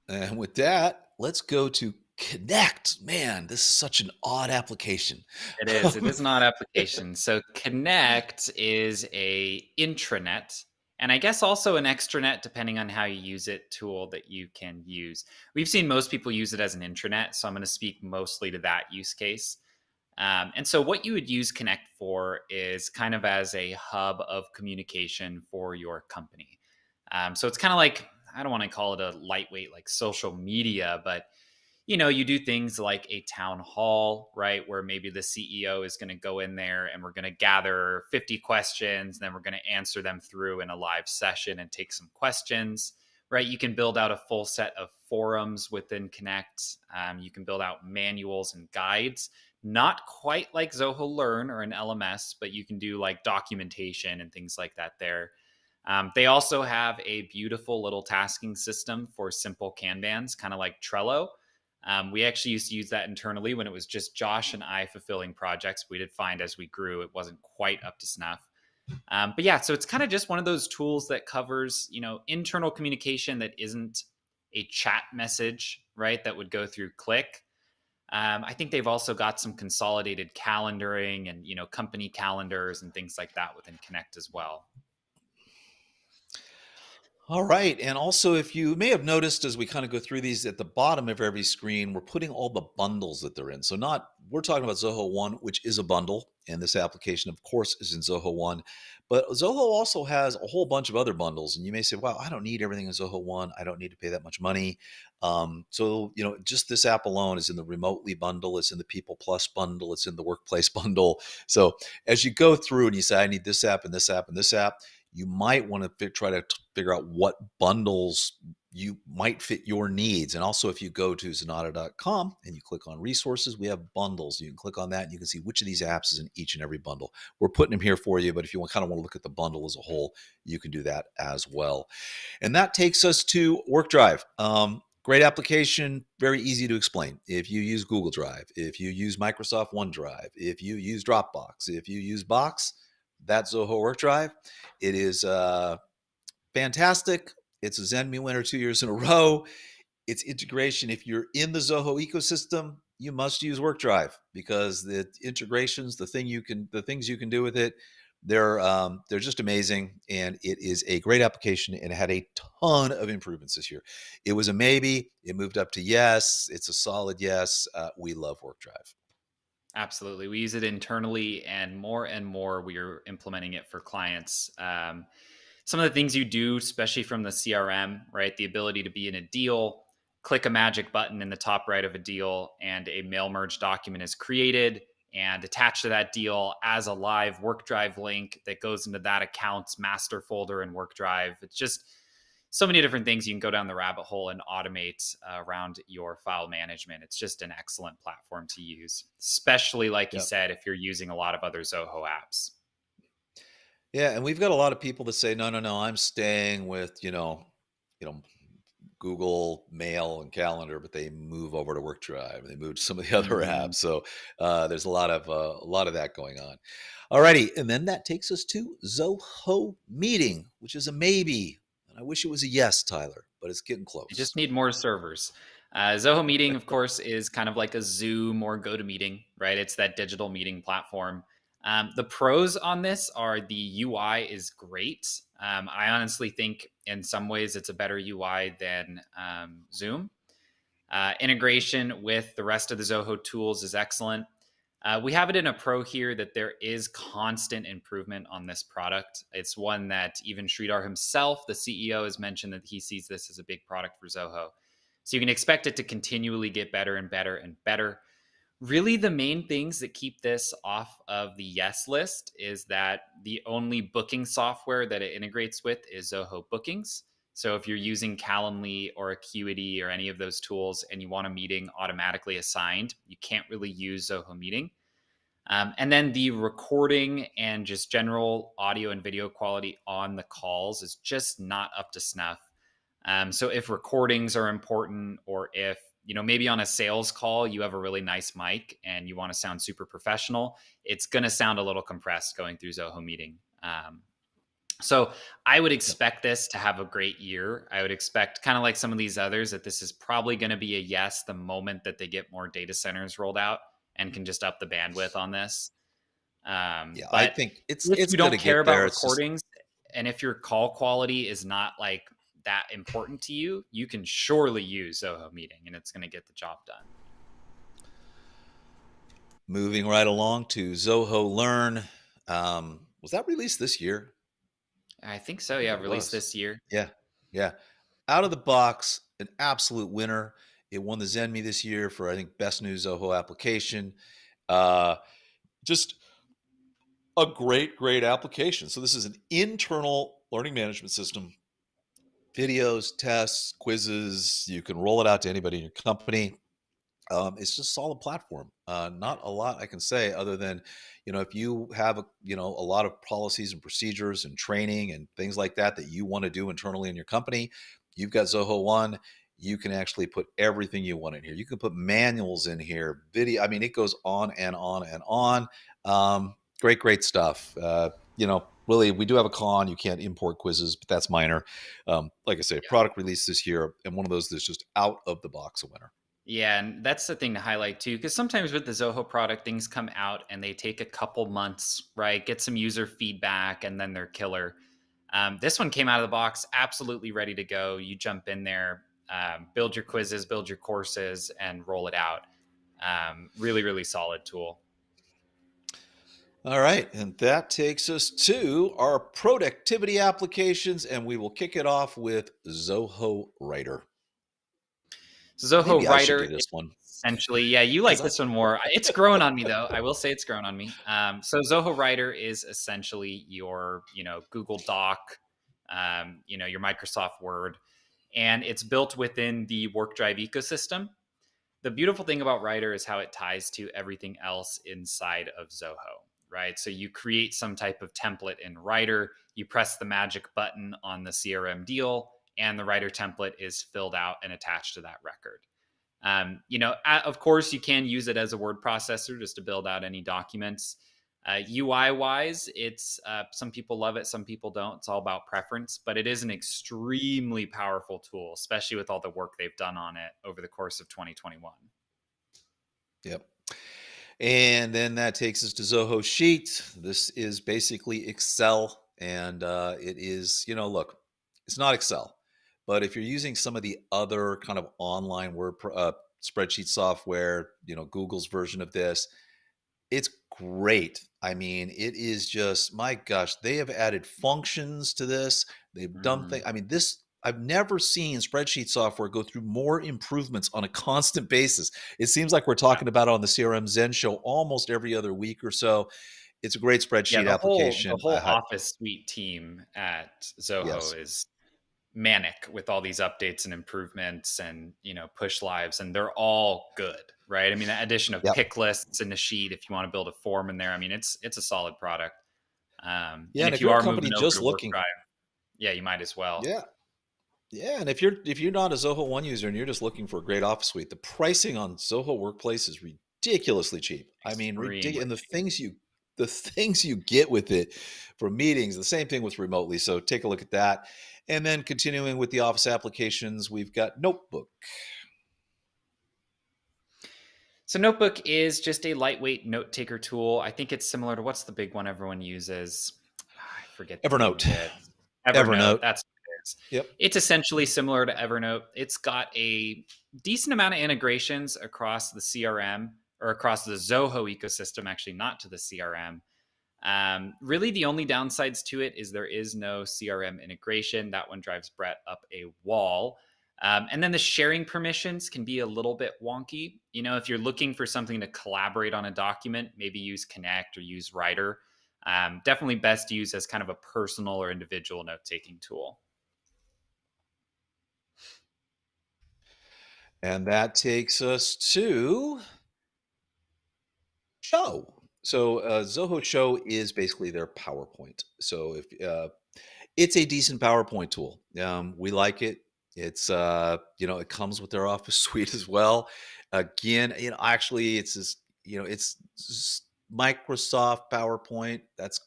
And with that, let's go to Connect. Man, this is such an odd application.
It is. It is not application. So Connect is a intranet, and I guess also an extranet, depending on how you use it, tool that you can use. We've seen most people use it as an intranet, so I'm going to speak mostly to that use case. And so, what you would use Connect for is kind of as a hub of communication for your company. So it's kind of like, I don't want to call it a lightweight like social media, but you do things like a town hall, right? Where maybe the CEO is going to go in there and we're going to gather 50 questions, then we're going to answer them through in a live session and take some questions, right? You can build out a full set of forums within Connect. You can build out manuals and guides, not quite like Zoho Learn or an LMS, but you can do like documentation and things like that there. They also have a beautiful little tasking system for simple Kanbans, kind of like Trello. We actually used to use that internally when it was just Josh and I fulfilling projects. We did find as we grew, it wasn't quite up to snuff. But yeah, so it's kind of just one of those tools that covers, internal communication that isn't a chat message, right? That would go through Cliq. I think they've also got some consolidated calendaring and, company calendars and things like that within Connect as well.
All right. And also, if you may have noticed as we kind of go through these, at the bottom of every screen, we're putting all the bundles that they're in. So we're talking about Zoho One, which is a bundle. And this application, of course, is in Zoho One. But Zoho also has a whole bunch of other bundles. And you may say, wow, I don't need everything in Zoho One. I don't need to pay that much money. Just this app alone is in the Remotely bundle. It's in the People Plus bundle. It's in the Workplace bundle. So as you go through and you say, I need this app and this app and this app, you might want to try to figure out what bundles you might fit your needs. And also, if you go to Zenatta.com and you click on resources, we have bundles. You can click on that and you can see which of these apps is in each and every bundle. We're putting them here for you, but if you kind of want to look at the bundle as a whole, you can do that as well. And that takes us to WorkDrive. Great application, very easy to explain. If you use Google Drive, if you use Microsoft OneDrive, if you use Dropbox, if you use Box, that's Zoho WorkDrive. It is fantastic. It's a Zenme winner 2 years in a row. It's integration. If you're in the Zoho ecosystem, you must use WorkDrive because the integrations, the things you can do with it, they're just amazing. And it is a great application and it had a ton of improvements this year. It was a maybe. It moved up to yes. It's a solid yes. We love WorkDrive.
Absolutely. We use it internally and more we are implementing it for clients. Some of the things you do, especially from the CRM, right? The ability to be in a deal, click a magic button in the top right of a deal, and a mail merge document is created and attached to that deal as a live WorkDrive link that goes into that account's master folder in WorkDrive. It's just so many different things you can go down the rabbit hole and automate around your file management. It's just an excellent platform to use, especially like you said, if you're using a lot of other Zoho apps.
Yeah, and we've got a lot of people that say, no, I'm staying with, Google Mail and Calendar, but they move over to WorkDrive and they move to some of the other
Mm-hmm.
apps. So there's a lot of that going on. Alrighty, and then that takes us to Zoho Meeting, which is a maybe. And I wish it was a yes, Tyler, but it's getting
You
close.
just need more servers. Zoho Meeting, of course, is kind of like a Zoom or GoToMeeting, right? It's that digital meeting platform. The pros on this are the UI is great. I honestly think in some ways it's a better UI than Zoom. Integration with the rest of the Zoho tools is excellent. We have it in a pro here that there is constant improvement on this product. It's one that even Sridhar himself, the CEO, has mentioned that he sees this as a big product for Zoho. So you can expect it to continually get better and better and better. Really, the main things that keep this off of the yes list is that the only booking software that it integrates with is Zoho Bookings. So if you're using Calendly or Acuity or any of those tools and you want a meeting automatically assigned, you can't really use Zoho Meeting. And then the recording and just general audio and video quality on the calls is just not up to snuff. So if recordings are important, or if, maybe on a sales call, you have a really nice mic and you want to sound super professional, it's going to sound a little compressed going through Zoho Meeting. So I would expect this to have a great year. I would expect, kind of like some of these others, that this is probably going to be a yes the moment that they get more data centers rolled out and can just up the bandwidth on this.
Yeah, I
But
think it's
if you
going to
don't care
get
about
there. It's just
recordings, and if your call quality is not like that important to you, you can surely use Zoho Meeting and it's going to get the job done.
moving right along to Zoho Learn. Was that released this year?
I think so.
I think
Yeah,
it
released
was.
this year.
Yeah. Yeah. Out of the box, an absolute winner. It won the Zenme this year for, I think, best new Zoho application. Uh, just a great application. So this is an internal learning management system. Videos, tests, quizzes. You can roll it out to anybody in your company. It's just a solid platform. Not a lot I can say other than, if you have a lot of policies and procedures and training and things like that you want to do internally in your company, you've got Zoho One. you can actually put everything you want in here. You can put manuals in here, video. I mean, it goes on and on and on. Great, great stuff. Really, we do have a con. You can't import quizzes, but that's minor. Like I say, product release this year, and one of those that's just out of the box a winner.
Yeah, and that's the thing to highlight too, because sometimes with the Zoho product, things come out and they take a couple months, right? Get some user feedback, and then they're killer. This one came out of the box, absolutely ready to go. You jump in there, build your quizzes, build your courses, and roll it out. Really, really solid tool.
All right, and that takes us to our productivity applications, and we will kick it off with Zoho Writer.
So Zoho
Maybe I should
Writer
do this
is
one.
essentially, yeah, you like this one more. It's grown on me though. I will say it's grown on me. So Zoho Writer is essentially your, Google Doc, your Microsoft Word, and it's built within the WorkDrive ecosystem. The beautiful thing about Writer is how it ties to everything else inside of Zoho, right? So you create some type of template in Writer, you press the magic button on the CRM deal, and the Writer template is filled out and attached to that record. Of course, you can use it as a word processor just to build out any documents. UI wise, it's some people love it, some people don't. It's all about preference, but it is an extremely powerful tool, especially with all the work they've done on it over the course of 2021.
Yep. And then that takes us to Zoho Sheet. This is basically Excel, and it is, look, it's not Excel, but if you're using some of the other kind of online word spreadsheet software, Google's version of this, it's great. I mean, it is just, my gosh, they have added functions to this. They've done things. I mean, I've never seen spreadsheet software go through more improvements on a constant basis. It seems like we're talking about it on the CRM Zen show almost every other week or so. It's a great
Yeah,
spreadsheet
the
application.
whole Office Suite team at Zoho is manic with all these updates and improvements and push lives, and they're all good, right? I mean, the addition of pick lists in the sheet, if you want to build a form in there, I mean, it's a solid product. And
and
if
you're
you
a
are
company
moving over
just
to
looking,
WorkDrive, yeah, you might as well.
Yeah, and if you're not a Zoho One user and you're just looking for a great office suite, the pricing on Zoho Workplace is ridiculously cheap. I mean, ridiculous, and
Extremely cheap.
the things you get with it for meetings, the same thing with remotely. So take a look at that. And then continuing with the office applications, we've got Notebook.
So Notebook is just a lightweight note taker tool. I think it's similar to, what's the big one everyone uses? I forget the name
Evernote.
of it. Evernote. That's what it is.
Yep.
It's essentially similar to Evernote. It's got a decent amount of integrations across the CRM, or across the Zoho ecosystem, actually, not to the CRM. Really, the only downsides to it is there is no CRM integration. That one drives Brett up a wall. And then the sharing permissions can be a little bit wonky. If you're looking for something to collaborate on a document, maybe use Connect or use Writer. Definitely best to use as kind of a personal or individual note-taking tool.
And that takes us to Show. So Zoho Show is basically their PowerPoint. So if it's a decent PowerPoint tool, we like it. It's it comes with their Office suite as well. Again, actually, it's Microsoft PowerPoint. That's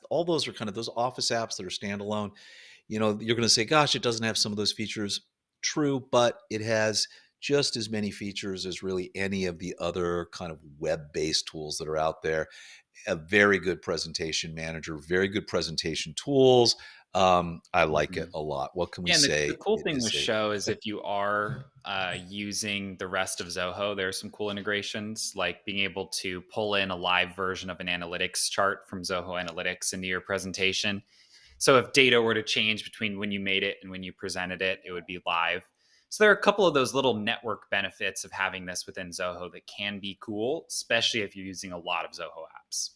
all those are kind of those Office apps that are standalone. You're going to say, "Gosh, it doesn't have some of those features." True, but it has just as many features as really any of the other kind of web-based tools that are out there. A very good presentation manager, very good presentation tools. I like it a lot. What can we
And
say?
the cool thing with Show is if you are using the rest of Zoho, there are some cool integrations, like being able to pull in a live version of an analytics chart from Zoho Analytics into your presentation. So if data were to change between when you made it and when you presented it, it would be live. So there are a couple of those little network benefits of having this within Zoho that can be cool, especially if you're using a lot of Zoho apps.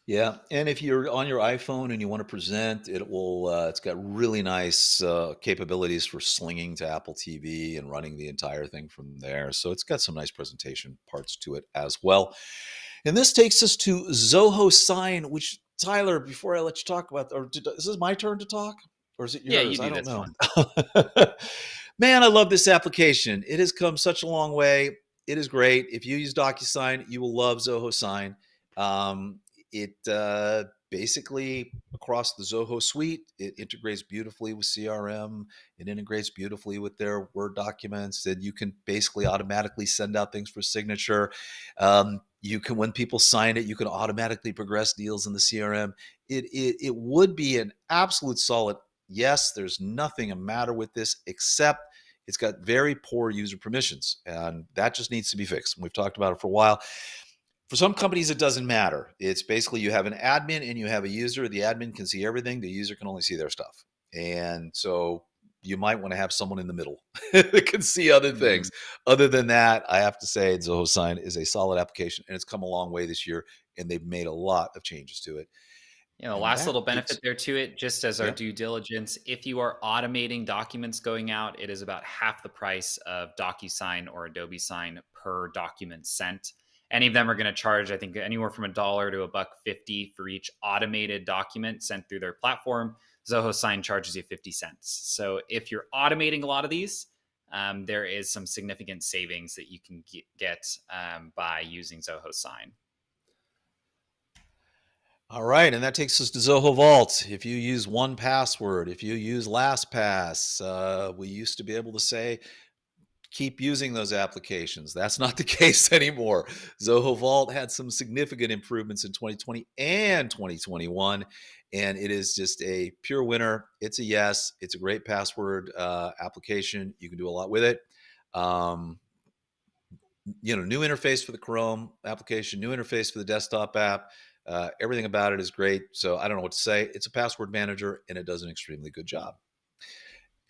Yeah, and if you're on your iPhone and you want to present, it's got really nice capabilities for slinging to Apple TV and running the entire thing from there. So it's got some nice presentation parts to it as well. And this takes us to Zoho Sign, which, Tyler, before I let you talk about, is this my turn to talk? Or is it
Yeah,
yours?
you
I
do
don't
this
know.
one.
Man, I love this application. It has come such a long way. It is great. If you use DocuSign, you will love Zoho Sign. It basically across the Zoho suite, it integrates beautifully with CRM. It integrates beautifully with their Word documents, and you can basically automatically send out things for signature. You can, when people sign it, you can automatically progress deals in the CRM. It would be an absolute solid yes. There's nothing a matter with this except it's got very poor user permissions, and that just needs to be fixed. We've talked about it for a while. For some companies, it doesn't matter. It's basically you have an admin and you have a user. The admin can see everything. The user can only see their stuff. And so you might want to have someone in the middle that can see other
Mhm.
things. Other than that, I have to say Zoho Sign is a solid application, and it's come a long way this year, and they've made a lot of changes to it.
The
And
last
that
little benefit
takes,
there to it, just as our
yeah.
due diligence, if you are automating documents going out, it is about half the price of DocuSign or Adobe Sign per document sent. Any of them are going to charge, I think, anywhere from $1 to $1.50 for each automated document sent through their platform. Zoho Sign charges you 50 cents. So if you're automating a lot of these, there is some significant savings that you can get by using Zoho Sign.
All right, and that takes us to Zoho Vault. If you use 1Password, if you use LastPass, we used to be able to say, keep using those applications. That's not the case anymore. Zoho Vault had some significant improvements in 2020 and 2021, and it is just a pure winner. It's a yes. It's a great password application. You can do a lot with it. Um, New interface for the Chrome application, new interface for the desktop app. Everything about it is great. So I don't know what to say. It's a password manager, and it does an extremely good job.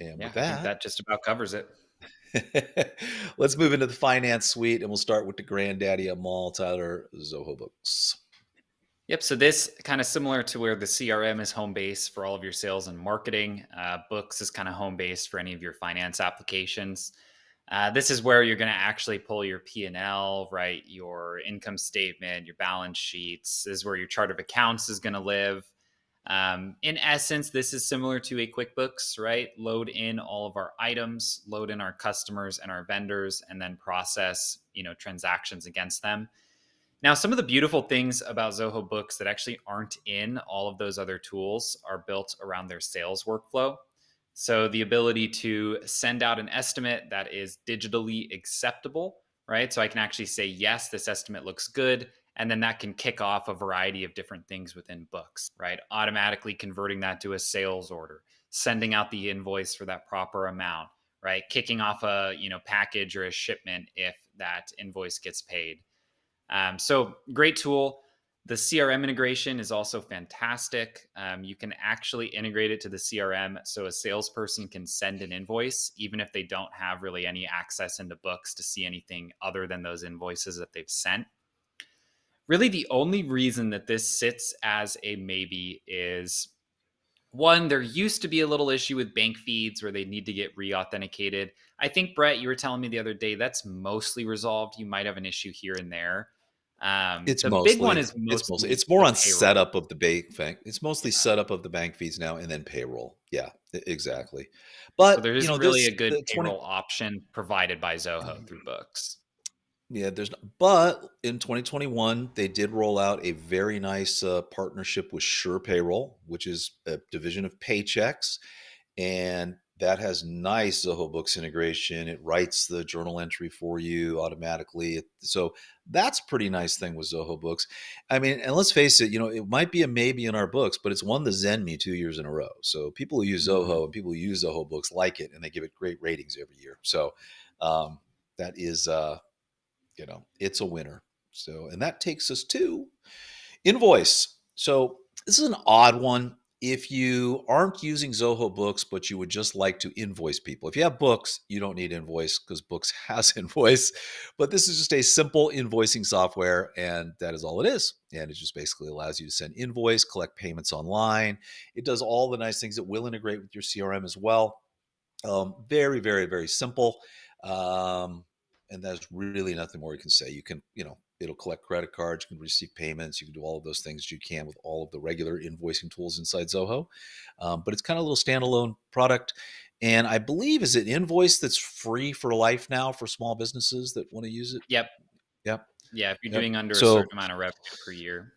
And
Yeah,
with
I think
that,
that just about covers it.
let's move into the finance suite, and we'll start with the granddaddy of them all, Tyler, Zoho Books.
Yep. So this kind of similar to where the CRM is home base for all of your sales and marketing. Books is kind of home base for any of your finance applications. This is where you're going to actually pull your P&L, right? Your income statement, your balance sheets. This is where your chart of accounts is going to live. In essence, this is similar to a QuickBooks, right? Load in all of our items, load in our customers and our vendors, and then process, transactions against them. Now, some of the beautiful things about Zoho Books that actually aren't in all of those other tools are built around their sales workflow. So, the ability to send out an estimate that is digitally acceptable, right? So, I can actually say, yes, this estimate looks good. And then that can kick off a variety of different things within Books, right? Automatically converting that to a sales order, sending out the invoice for that proper amount, right? Kicking off a package or a shipment if that invoice gets paid. So great tool. The CRM integration is also fantastic. You can actually integrate it to the CRM so a salesperson can send an invoice, even if they don't have really any access into Books to see anything other than those invoices that they've sent. Really, the only reason that this sits as a maybe is one, there used to be a little issue with bank feeds where they need to get re authenticated. I think, Brett, you were telling me the other day that's mostly resolved. You might have an issue here and there.
It's
The big one
mostly,
is
it's mostly,
mostly
it's more
the
on
payroll.
setup of the bank. It's mostly
Yeah.
setup of the bank feeds now, and then payroll. Yeah, exactly.
So
But
there is really
this
a good
the 20.
payroll option provided by Zoho through Books.
Yeah, but in 2021, they did roll out a very nice partnership with Sure Payroll, which is a division of Paychecks, and that has nice Zoho Books integration. It writes the journal entry for you automatically. So that's a pretty nice thing with Zoho Books. I mean, and let's face it, it might be a maybe in our books, but it's won the Zen Me 2 years in a row. So people who use
Mhm.
Zoho and people who use Zoho Books like it, and they give it great ratings every year. So that is it's a winner. So, and that takes us to invoice. So, this is an odd one. If you aren't using Zoho Books, but you would just like to invoice people, if you have Books, you don't need invoice because Books has invoice. But this is just a simple invoicing software, and that is all it is. And it just basically allows you to send invoice, collect payments online. It does all the nice things. It will integrate with your CRM as well. Very, very, very simple. Um, and there's really nothing more you can say. You can, it'll collect credit cards, you can receive payments, you can do all of those things that you can with all of the regular invoicing tools inside Zoho. But it's kind of a little standalone product. And I believe, is it Invoice that's free for life now for small businesses that want to use it?
Yep.
Yep.
Yeah. If you're
Yep.
doing under a
So
certain amount of revenue per year.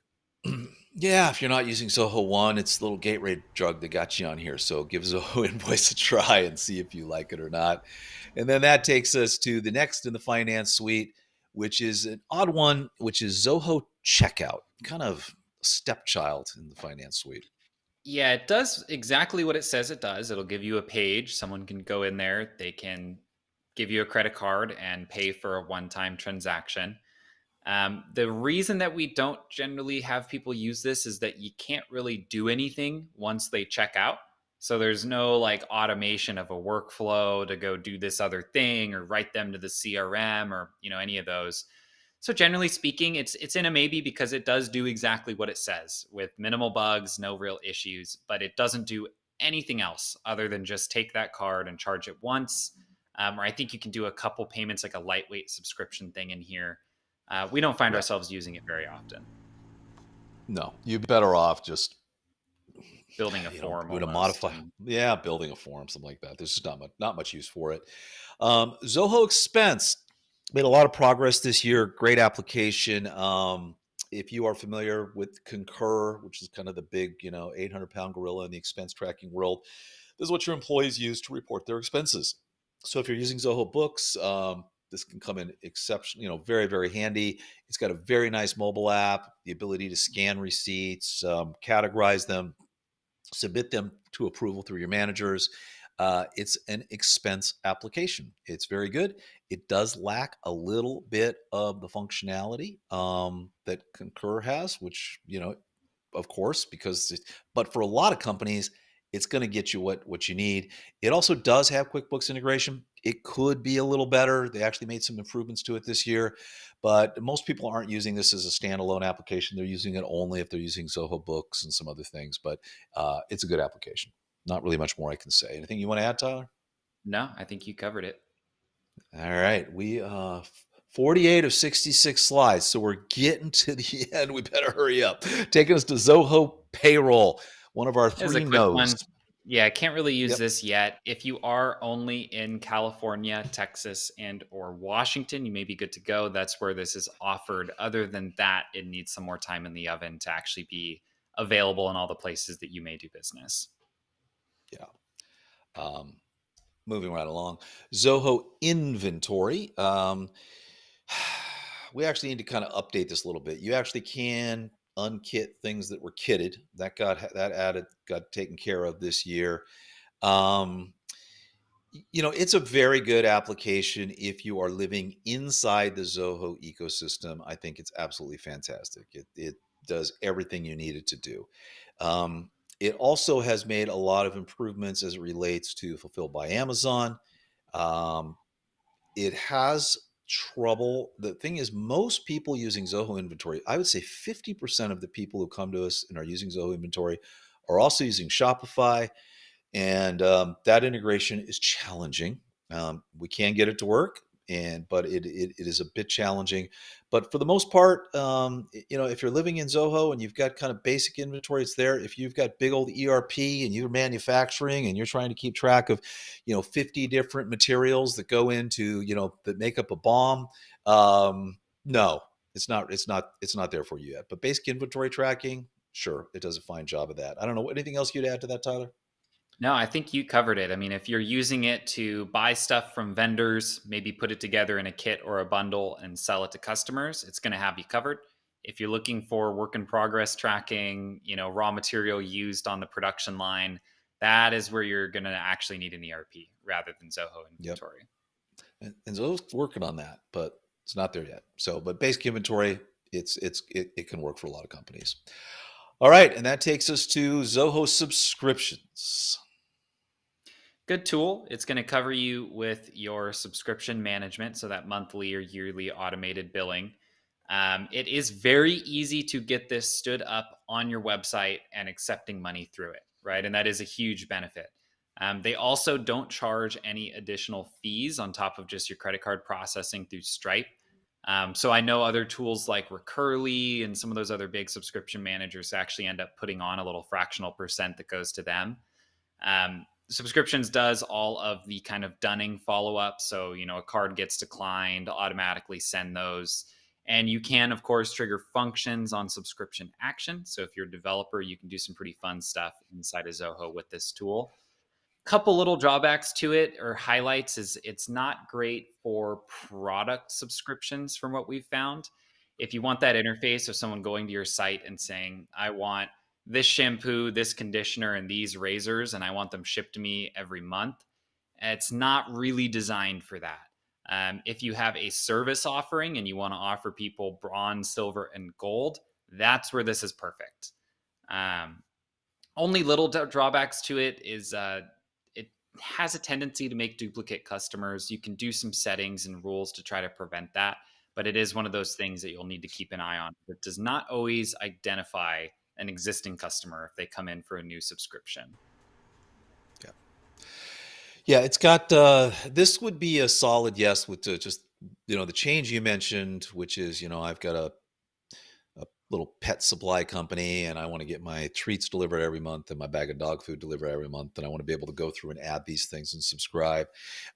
yeah, if you're not using Zoho One, it's the little gateway drug that got you on here. So give Zoho Invoice a try and see if you like it or not. And then that takes us to the next in the finance suite, which is an odd one, which is Zoho Checkout, kind of stepchild in the finance suite.
Yeah, it does exactly what it says it does. It'll give you a page. Someone can go in there. They can give you a credit card and pay for a one-time transaction. The reason that we don't generally have people use this is that you can't really do anything once they check out. So there's no like automation of a workflow to go do this other thing or write them to the CRM or any of those. So generally speaking, it's in a maybe because it does do exactly what it says with minimal bugs, no real issues, but it doesn't do anything else other than just take that card and charge it once. Or I think you can do a couple payments like a lightweight subscription thing in here. We don't find
Yeah.
ourselves using it very often.
No, you're better off just
Building a form
doing a
almost.
modify. Yeah, building a form, something like that. There's just not much use for it. Zoho Expense made a lot of progress this year. Great application. If you are familiar with Concur, which is kind of the big, 800-pound gorilla in the expense tracking world, this is what your employees use to report their expenses. So if you're using Zoho Books, this can come in exception, very, very handy. It's got a very nice mobile app, the ability to scan receipts, categorize them, submit them to approval through your managers. It's an expense application. It's very good. It does lack a little bit of the functionality that Concur has, which, of course, but for a lot of companies, it's going to get you what you need. It also does have QuickBooks integration. It could be a little better. They actually made some improvements to it this year, but most people aren't using this as a standalone application. They're using it only if they're using Zoho Books and some other things, but it's a good application. Not really much more I can say. Anything you want to add, Tyler?
No, I think you covered it.
All right. We 48 of 66 slides. So we're getting to the end. We better hurry up. Taking us to Zoho Payroll, one of our
As a
three
quick
no's.
one, yeah, I can't really use
Yep.
this yet. If you are only in California, Texas, and or Washington, you may be good to go. That's where this is offered. Other than that, it needs some more time in the oven to actually be available in all the places that you may do business.
Yeah. Moving right along. Zoho Inventory. We actually need to kind of update this a little bit. You actually can unkit things that were kitted. Got taken care of this year. Um, it's a very good application if you are living inside the Zoho ecosystem. I think it's absolutely fantastic. It does everything you need it to do. It also has made a lot of improvements as it relates to Fulfilled by Amazon. Um, it has trouble. The thing is, most people using Zoho Inventory, I would say 50% of the people who come to us and are using Zoho Inventory are also using Shopify. And that integration is challenging. We can get it to work, but it is a bit challenging. But for the most part, if you're living in Zoho and you've got kind of basic inventory, it's there. If you've got big old ERP and you're manufacturing and you're trying to keep track of, 50 different materials that go into, that make up a bomb, no, it's not. It's not there for you yet. But basic inventory tracking, sure, it does a fine job of that. I don't know. Anything else you'd add to that, Tyler?
No, I think you covered it. I mean, if you're using it to buy stuff from vendors, maybe put it together in a kit or a bundle and sell it to customers, it's going to have you covered. If you're looking for work in progress tracking, raw material used on the production line, that is where you're going to actually need an ERP rather than Zoho
Yep.
Inventory.
And Zoho's working on that, but it's not there yet. So, but basic inventory, it can work for a lot of companies. All right, and that takes us to Zoho subscriptions.
Good tool. It's going to cover you with your subscription management, so that monthly or yearly automated billing. It is very easy to get this stood up on your website and accepting money through it, right? And that is a huge benefit. They also don't charge any additional fees on top of just your credit card processing through Stripe. So I know other tools like Recurly and some of those other big subscription managers actually end up putting on a little fractional percent that goes to them. Subscriptions does all of the kind of dunning follow up. So, a card gets declined, automatically send those. And you can, of course, trigger functions on subscription action. So, if you're a developer, you can do some pretty fun stuff inside of Zoho with this tool. Couple little drawbacks to it or highlights is it's not great for product subscriptions from what we've found. If you want that interface of someone going to your site and saying, I want this shampoo, this conditioner, and these razors, and I want them shipped to me every month, it's not really designed for that. If you have a service offering and you want to offer people bronze, silver, and gold, that's where this is perfect. Um, Only little drawbacks to it is it has a tendency to make duplicate customers. You can do some settings and rules to try to prevent that, but it is one of those things that you'll need to keep an eye on. It does not always identify an existing customer if they come in for a new subscription.
Yeah. Yeah, it's got this would be a solid yes with just the change you mentioned, which is I've got a little pet supply company and I want to get my treats delivered every month and my bag of dog food delivered every month, and I want to be able to go through and add these things and subscribe.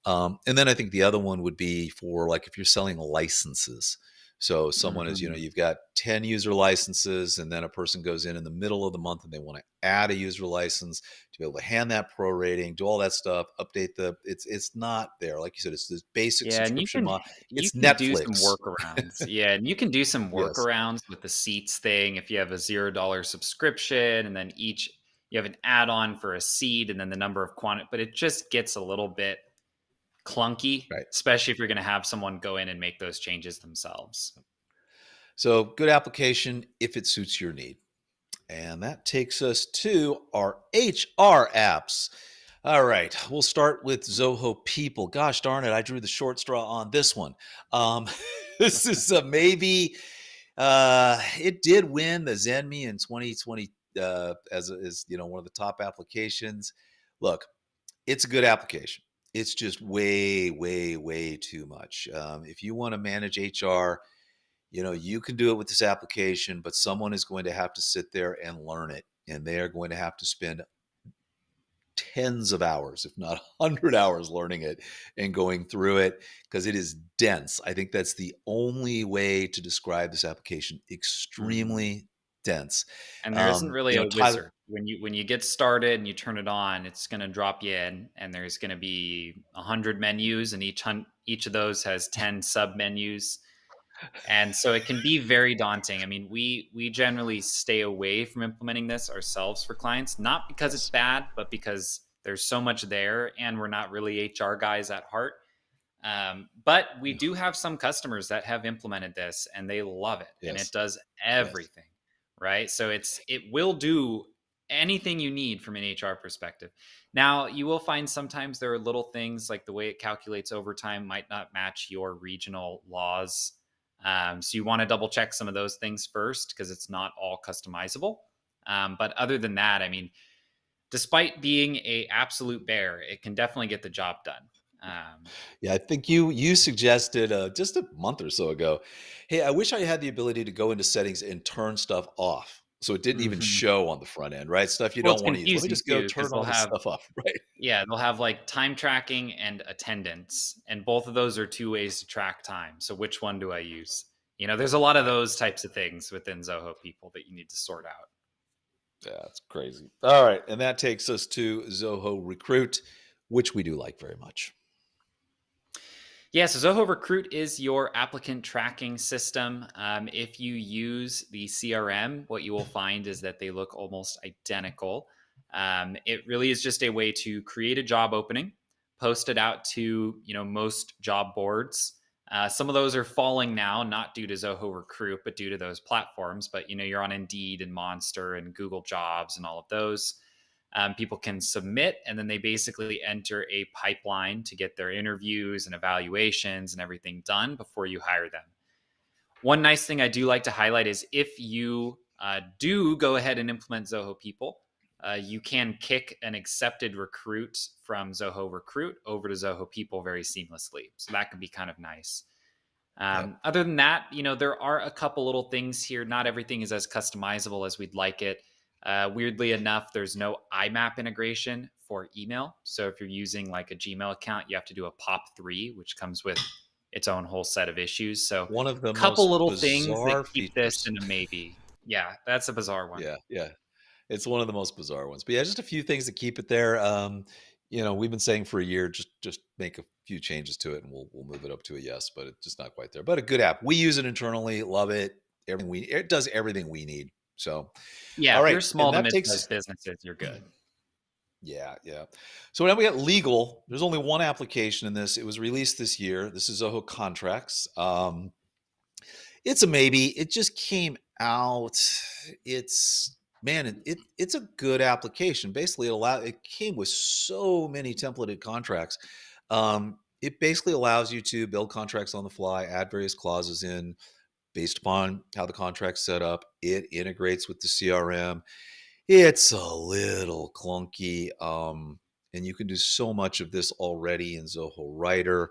And then I think the other one would be for like if you're selling licenses. So someone is,
Mhm.
you've got 10 user licenses, and then a person goes in the middle of the month and they want to add a user license to be able to hand that prorating, do all that stuff, update it's not there. Like you said, it's this basic
Yeah, and
subscription model.
you
It's
can do some
Netflix.
workarounds. Yeah, and you can do some
Yes.
workarounds with the seats thing. If you have a $0 subscription and then you have an add-on for a seat and then the number of quantity, but it just gets a little bit clunky,
Right.
especially if you're going to have someone go in and make those changes themselves.
So good application if it suits your need. And that takes us to our HR apps. All right, we'll start with Zoho People. Gosh darn it, I drew the short straw on this one. Um, this is a maybe. It did win the ZenMe in 2020 as one of the top applications. Look, it's a good application. It's just way, way, way too much. If you want to manage HR, you can do it with this application, but someone is going to have to sit there and learn it. And they are going to have to spend tens of hours, if not 100 hours learning it and going through it because it is dense. I think that's the only way to describe this application.
Mhm.
Extremely dense.
And there isn't really a
Tyler,
wizard. When you get started and you turn it on, it's going to drop you in, and there's going to be 100 menus, and each of those has 10 sub menus. And so it can be very daunting. I mean, we generally stay away from implementing this ourselves for clients, not because it's
yes.
bad, but because there's so much there, and we're not really HR guys at heart. But we do have some customers that have implemented this and they love it, and it
Yes.
does
Yes.
everything, right? So it will do anything you need from an HR perspective. Now, you will find sometimes there are little things like the way it calculates overtime might not match your regional laws. So you want to double check some of those things first because it's not all customizable. But other than that, I mean, despite being a absolute bear, it can definitely get the job done. Um,
Yeah, I think you suggested just a month or so ago, hey, I wish I had the ability to go into settings and turn stuff off. So it didn't even
mhm.
show on the front end, right? Stuff you
Well,
don't
it's
want to use. Let me
confusing
just go
too because
turn all this stuff off, right?
they'll have like time tracking and attendance, and both of those are two ways to track time. So which one do I use? There's a lot of
Right.
those types of things within Zoho people that you need to sort out.
Yeah, it's crazy. All right. And that takes us to Zoho Recruit, which we do like very much.
Yeah, so Zoho Recruit is your applicant tracking system. If you use the CRM, what you will find is that they look almost identical. It really is just a way to create a job opening, post it out to most job boards. Some of those are falling now, not due to Zoho Recruit, but due to those platforms. But you're on Indeed and Monster and Google Jobs and all of those. People can submit, and then they basically enter a pipeline to get their interviews and evaluations and everything done before you hire them. One nice thing I do like to highlight is if you do go ahead and implement Zoho People, you can kick an accepted recruit from Zoho Recruit over to Zoho People very seamlessly. So that could be kind of nice.
Yep.
Other than that, there are a couple little things here. Not everything is as customizable as we'd like it. Weirdly enough, there's no IMAP integration before email. So if you're using like a Gmail account, you have to do a POP3, which comes with its own whole set of issues. So
One of the
couple
most
little things that
bizarre
keep this
features.
in a maybe. Yeah, that's a bizarre one.
Yeah, yeah. It's one of the most bizarre ones. But yeah, just a few things to keep it there. We've been saying for a year, just make a few changes to it, and we'll move it up to a yes. But it's just not quite there. But a good app. We use it internally. Love it. It does everything we need. So,
Yeah,
all
if you're
right,
small
and
to
that
mid-sized
takes.
businesses, you're good.
Yeah, yeah. So now we got legal. There's only one application in this. It was released this year. This is Zoho Contracts. It's a maybe. It just came out. It's man, it's a good application. Basically, it came with so many templated contracts. It basically allows you to build contracts on the fly, add various clauses in based upon how the contract's set up. It integrates with the CRM. It's a little clunky, and you can do so much of this already in Zoho Writer,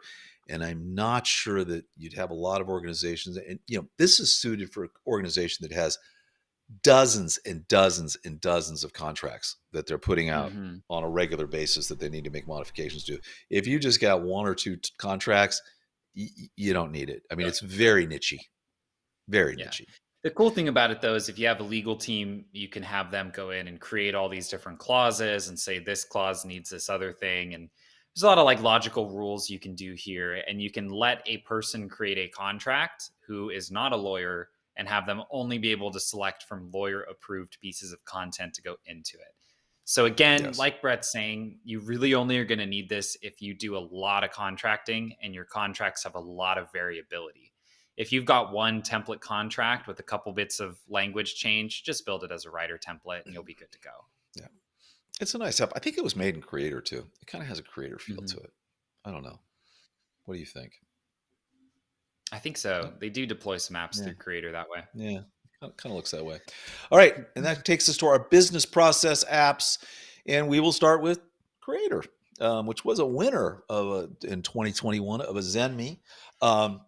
and I'm not sure that you'd have a lot of organizations. And this is suited for an organization that has dozens and dozens and dozens of contracts that they're putting out
Hmm.
on a regular basis that they need to make modifications to. If you just got one or two contracts, you don't need it. I mean, it's very nichey, very
Yeah.
nichey.
The cool thing about it, though, is if you have a legal team, you can have them go in and create all these different clauses and say this clause needs this other thing. And there's a lot of like logical rules you can do here. And you can let a person create a contract who is not a lawyer and have them only be able to select from lawyer approved pieces of content to go into it. So, again,
Yes.
like Brett's saying, you really only are going to need this if you do a lot of contracting and your contracts have a lot of variability. If you've got one template contract with a couple bits of language change, just build it as a writer template and you'll be good to go.
Yeah. It's a nice app. I think it was made in Creator too. It kind of has a Creator feel
Hmm.
to it. I don't know. What do you think?
I think
Uh,
so. They do deploy some apps
Yeah,
through Creator that way.
yeah. Kind of looks that way. All right, and that takes us to our business process apps, and we will start with Creator, which was a winner in 2021 of a ZenMe.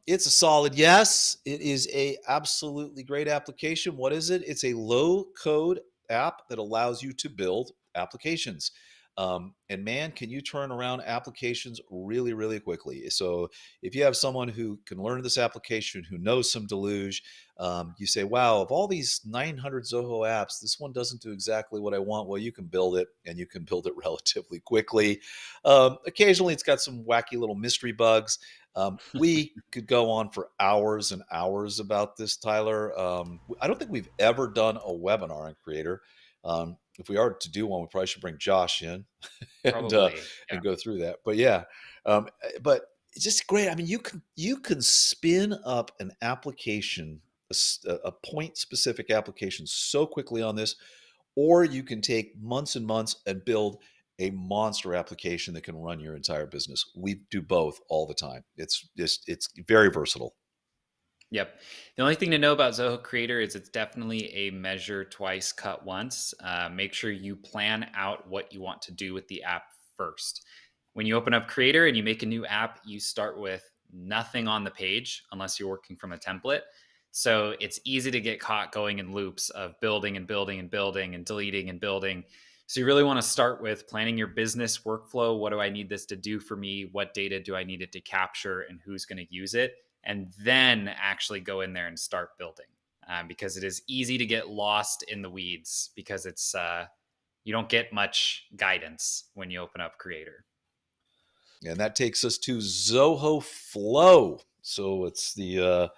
It's a solid yes. It is a absolutely great application. What is it? It's a low code app that allows you to build applications. And man, can you turn around applications really, really quickly. So if you have someone who can learn this application, who knows some Deluge, you say, wow, of all these 900 Zoho apps, this one doesn't do exactly what I want. Well, you can build it, and you can build it relatively quickly. Occasionally, it's got some wacky little mystery bugs. We could go on for hours and hours about this, Tyler. I don't think we've ever done a webinar on Creator. If we are to do one, we probably should bring Josh in and
Probably. Yeah.
and go through that. But yeah, but it's just great. I mean, you can spin up an application, a point specific application, so quickly on this, or you can take months and months and build a monster application that can run your entire business. We do both all the time. It's very versatile.
Yep. The only thing to know about Zoho Creator is it's definitely a measure twice, cut once. Make sure you plan out what you want to do with the app first. When you open up Creator and you make a new app, you start with nothing on the page unless you're working from a template. So it's easy to get caught going in loops of building and building and building and deleting and building. So you really want to start with planning your business workflow. What do I need this to do for me? What data do I need it to capture and who's going to use it? And then actually go in there and start building, because it is easy to get lost in the weeds because it's you don't get much guidance when you open up Creator.
And that takes us to Zoho Flow. So it's the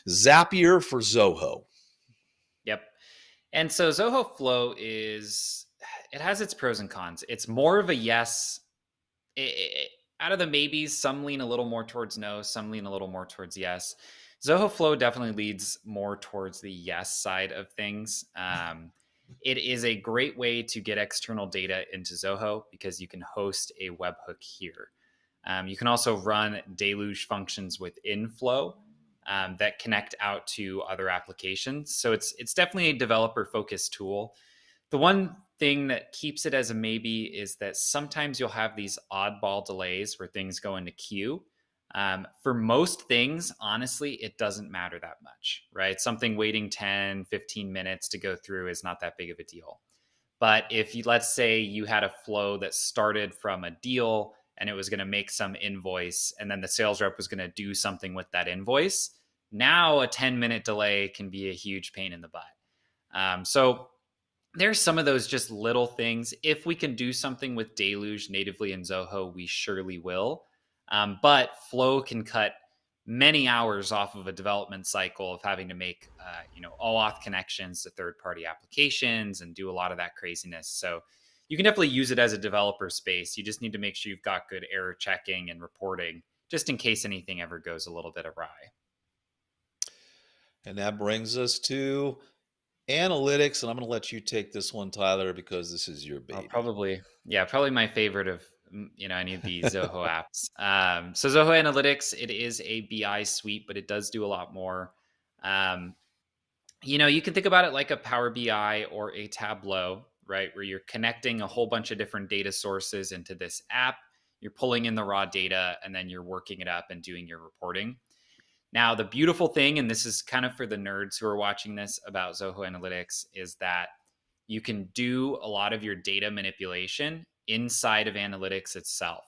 Zapier for Zoho.
Yep. And so Zoho Flow it has its pros and cons. It's more of a yes. Out of the maybes, some lean a little more towards no, some lean a little more towards yes. Zoho Flow definitely leads more towards the yes side of things. It is a great way to get external data into Zoho because you can host a webhook here. You can also run deluge functions within Flow that connect out to other applications. So it's definitely a developer focused tool. The one thing that keeps it as a maybe is that sometimes you'll have these oddball delays where things go into queue. For most things, honestly, it doesn't matter that much, right? Something waiting 10, 15 minutes to go through is not that big of a deal. But if you, let's say you had a flow that started from a deal and it was going to make some invoice, and then the sales rep was going to do something with that invoice, now a 10-minute delay can be a huge pain in the butt. So there's some of those just little things. If we can do something with Deluge natively in Zoho, we surely will. But Flow can cut many hours off of a development cycle of having to make, OAuth connections to third-party applications and do a lot of that craziness. So you can definitely use it as a developer space. You just need to make sure you've got good error checking and reporting, just in case anything ever goes a little bit awry.
And that brings us to analytics. And I'm going to let you take this one, Tyler, because this is your baby.
Probably my favorite of any of the Zoho apps. So Zoho Analytics, it is a BI suite, but it does do a lot more. You can think about it like a Power BI or a Tableau, right? Where you're connecting a whole bunch of different data sources into this app. You're pulling in the raw data, and then you're working it up and doing your reporting. Now, the beautiful thing, and this is kind of for the nerds who are watching this about Zoho Analytics, is that you can do a lot of your data manipulation inside of analytics itself.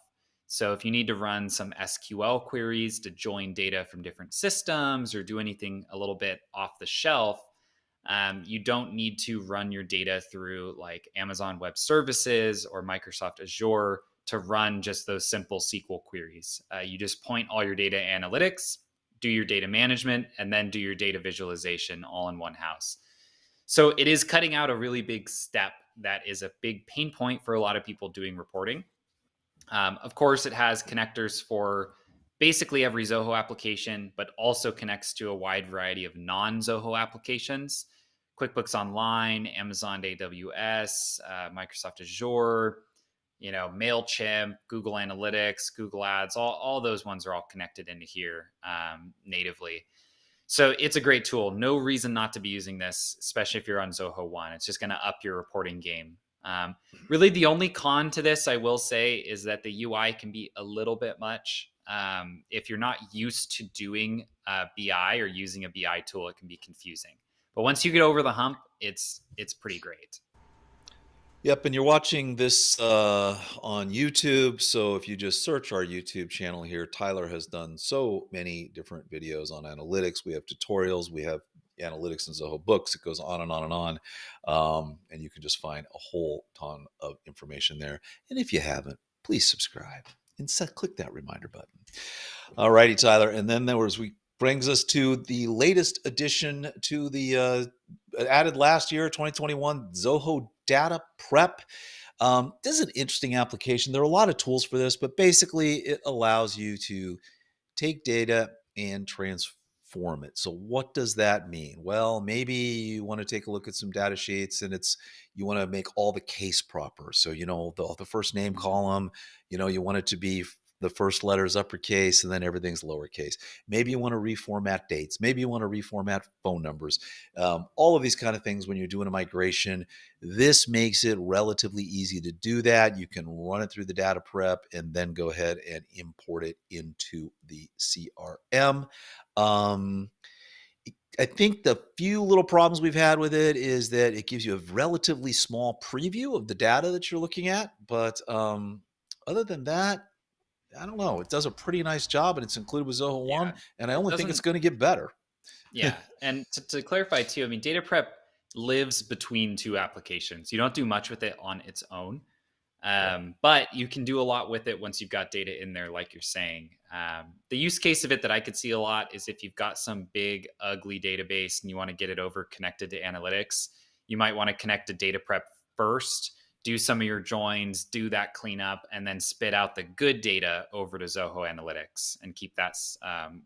So if you need to run some SQL queries to join data from different systems or do anything a little bit off the shelf, you don't need to run your data through like Amazon Web Services or Microsoft Azure to run just those simple SQL queries. You just point all your data analytics, do your data management, and then do your data visualization all in one house. So it is cutting out a really big step that is a big pain point for a lot of people doing reporting. Of course, it has connectors for basically every Zoho application, but also connects to a wide variety of non-Zoho applications. QuickBooks Online, Amazon AWS, Microsoft Azure, MailChimp, Google Analytics, Google Ads, all those ones are all connected into here natively. So it's a great tool. No reason not to be using this, especially if you're on Zoho One. It's just going to up your reporting game. Really, the only con to this, I will say, is that the UI can be a little bit much. If you're not used to doing BI or using a BI tool, it can be confusing. But once you get over the hump, it's pretty great.
Yep, and you're watching this on YouTube. So if you just search our YouTube channel here, Tyler has done so many different videos on analytics. We have tutorials, we have analytics in Zoho Books. It goes on and on and on. And you can just find a whole ton of information there. And if you haven't, please subscribe and click that reminder button. All righty, Tyler. And then brings us to the latest addition to the added last year, 2021, Zoho Data Prep. This is an interesting application. There are a lot of tools for this, but basically it allows you to take data and transform it. So what does that mean? Well, maybe you want to take a look at some data sheets and you want to make all the case proper. So, the first name column, you want it to be the first letter is uppercase and then everything's lowercase. Maybe you want to reformat dates. Maybe you want to reformat phone numbers. All of these kind of things when you're doing a migration. This makes it relatively easy to do that. You can run it through the data prep and then go ahead and import it into the CRM. I think the few little problems we've had with it is that it gives you a relatively small preview of the data that you're looking at. But other than that, I don't know. It does a pretty nice job, and it's included with Zoho One, and I only think it's going to get better.
Yeah, and to clarify too, I mean, data prep lives between two applications. You don't do much with it on its own, but you can do a lot with it once you've got data in there, like you're saying. The use case of it that I could see a lot is if you've got some big, ugly database and you want to get it over connected to analytics, you might want to connect to data prep first, do some of your joins, do that cleanup, and then spit out the good data over to Zoho Analytics and keep that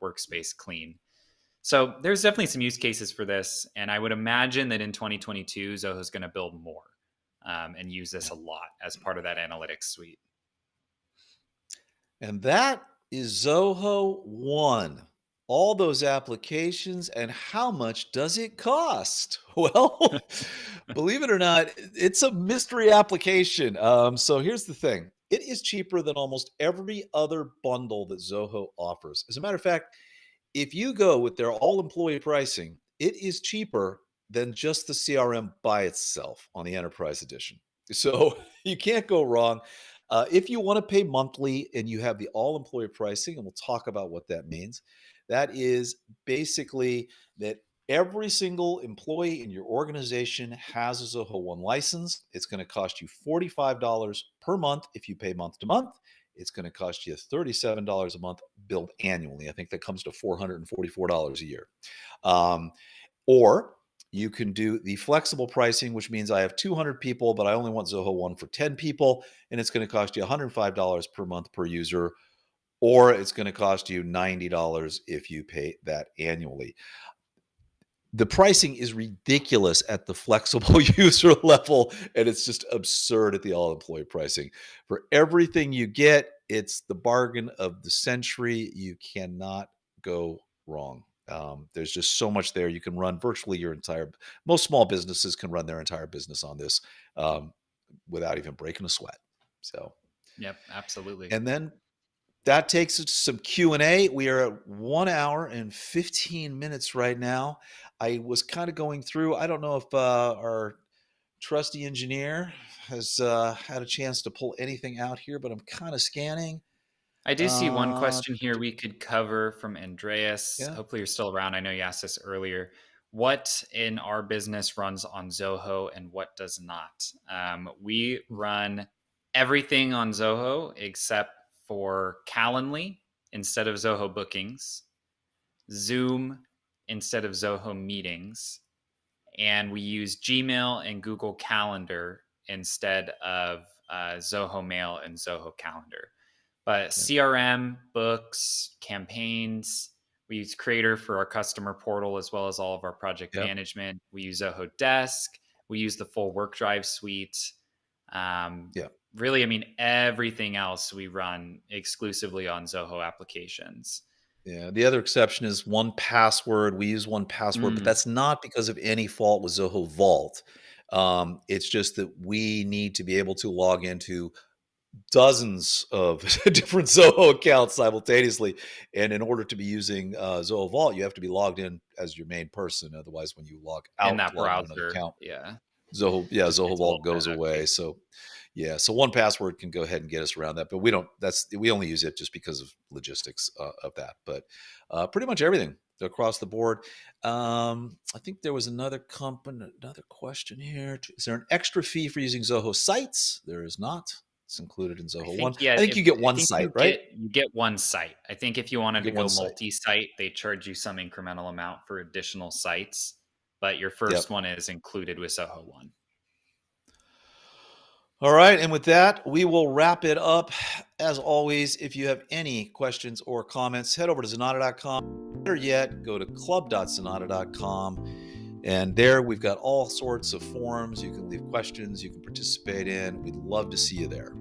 workspace clean. So there's definitely some use cases for this. And I would imagine that in 2022, Zoho is going to build more and use this a lot as part of that analytics suite.
And that is Zoho One. All those applications, and how much does it cost? Well, believe it or not, it's a mystery application. So here's the thing. It is cheaper than almost every other bundle that Zoho offers. As a matter of fact, if you go with their all-employee pricing, it is cheaper than just the CRM by itself on the Enterprise Edition. So you can't go wrong. If you want to pay monthly and you have the all employee pricing, and we'll talk about what that means, that is basically that every single employee in your organization has a Zoho One license. It's going to cost you $45 per month if you pay month to month. It's going to cost you $37 a month billed annually. I think that comes to $444 a year. Or you can do the flexible pricing, which means I have 200 people, but I only want Zoho One for 10 people, and it's going to cost you $105 per month per user, or it's going to cost you $90 if you pay that annually. The pricing is ridiculous at the flexible user level, and it's just absurd at the all-employee pricing. For everything you get, it's the bargain of the century. You cannot go wrong. There's just so much there. You can run virtually your entire, most small businesses can run their entire business on this without even breaking a sweat. So,
Yep, absolutely.
and then that takes us to some Q&A. We are at 1 hour and 15 minutes right now. I was kind of going through, I don't know if our trusty engineer has had a chance to pull anything out here, but I'm kind of scanning.
I do see one question here we could cover from Andreas.
Yeah.
Hopefully you're still around. I know you asked this earlier. What in our business runs on Zoho and what does not? We run everything on Zoho except for Calendly instead of Zoho Bookings, Zoom instead of Zoho Meetings, and we use Gmail and Google Calendar instead of Zoho Mail and Zoho Calendar. But CRM, books, campaigns, we use Creator for our customer portal as well as all of our project management. We use Zoho Desk. We use the full WorkDrive suite. Really, I mean, everything else we run exclusively on Zoho applications.
Yeah. The other exception is 1Password. We use 1Password, but that's not because of any fault with Zoho Vault. It's just that we need to be able to log into dozens of different Zoho accounts simultaneously. And in order to be using Zoho Vault, you have to be logged in as your main person. Otherwise, when you log out
in that
to log into
browser,
an account,
yeah,
Zoho Vault goes away. So so 1Password can go ahead and get us around that, but we don't. We only use it just because of logistics of that. But pretty much everything across the board. I think there was another question here. Is there an extra fee for using Zoho Sites? There is not. It's included in Zoho One.
Yeah,
I think you get one site, right?
You get one site. I think if you wanted to go multi-site, they charge you some incremental amount for additional sites, but your first one is included with Zoho One.
All right, and with that, we will wrap it up. As always, if you have any questions or comments, head over to Zenatta.com. Better yet, go to club.zenatta.com. And there we've got all sorts of forums. You can leave questions, you can participate in. We'd love to see you there.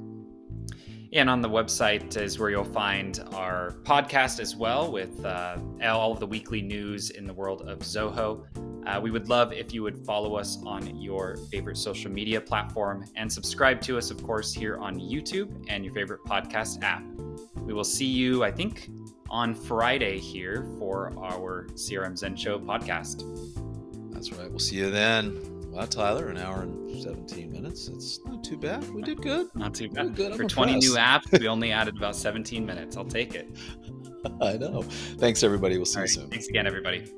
And on the website is where you'll find our podcast as well with all of the weekly news in the world of Zoho. We would love if you would follow us on your favorite social media platform and subscribe to us, of course, here on YouTube and your favorite podcast app. We will see you, I think, on Friday here for our CRM Zen Show podcast.
That's right. We'll see you then. Wow, Tyler, 1 hour and 17 minutes. It's not too bad. We did good.
Not too bad.
Good.
For 20 new apps, we only added about 17 minutes. I'll take it.
I know. Thanks, everybody. We'll see you soon.
Thanks again, everybody.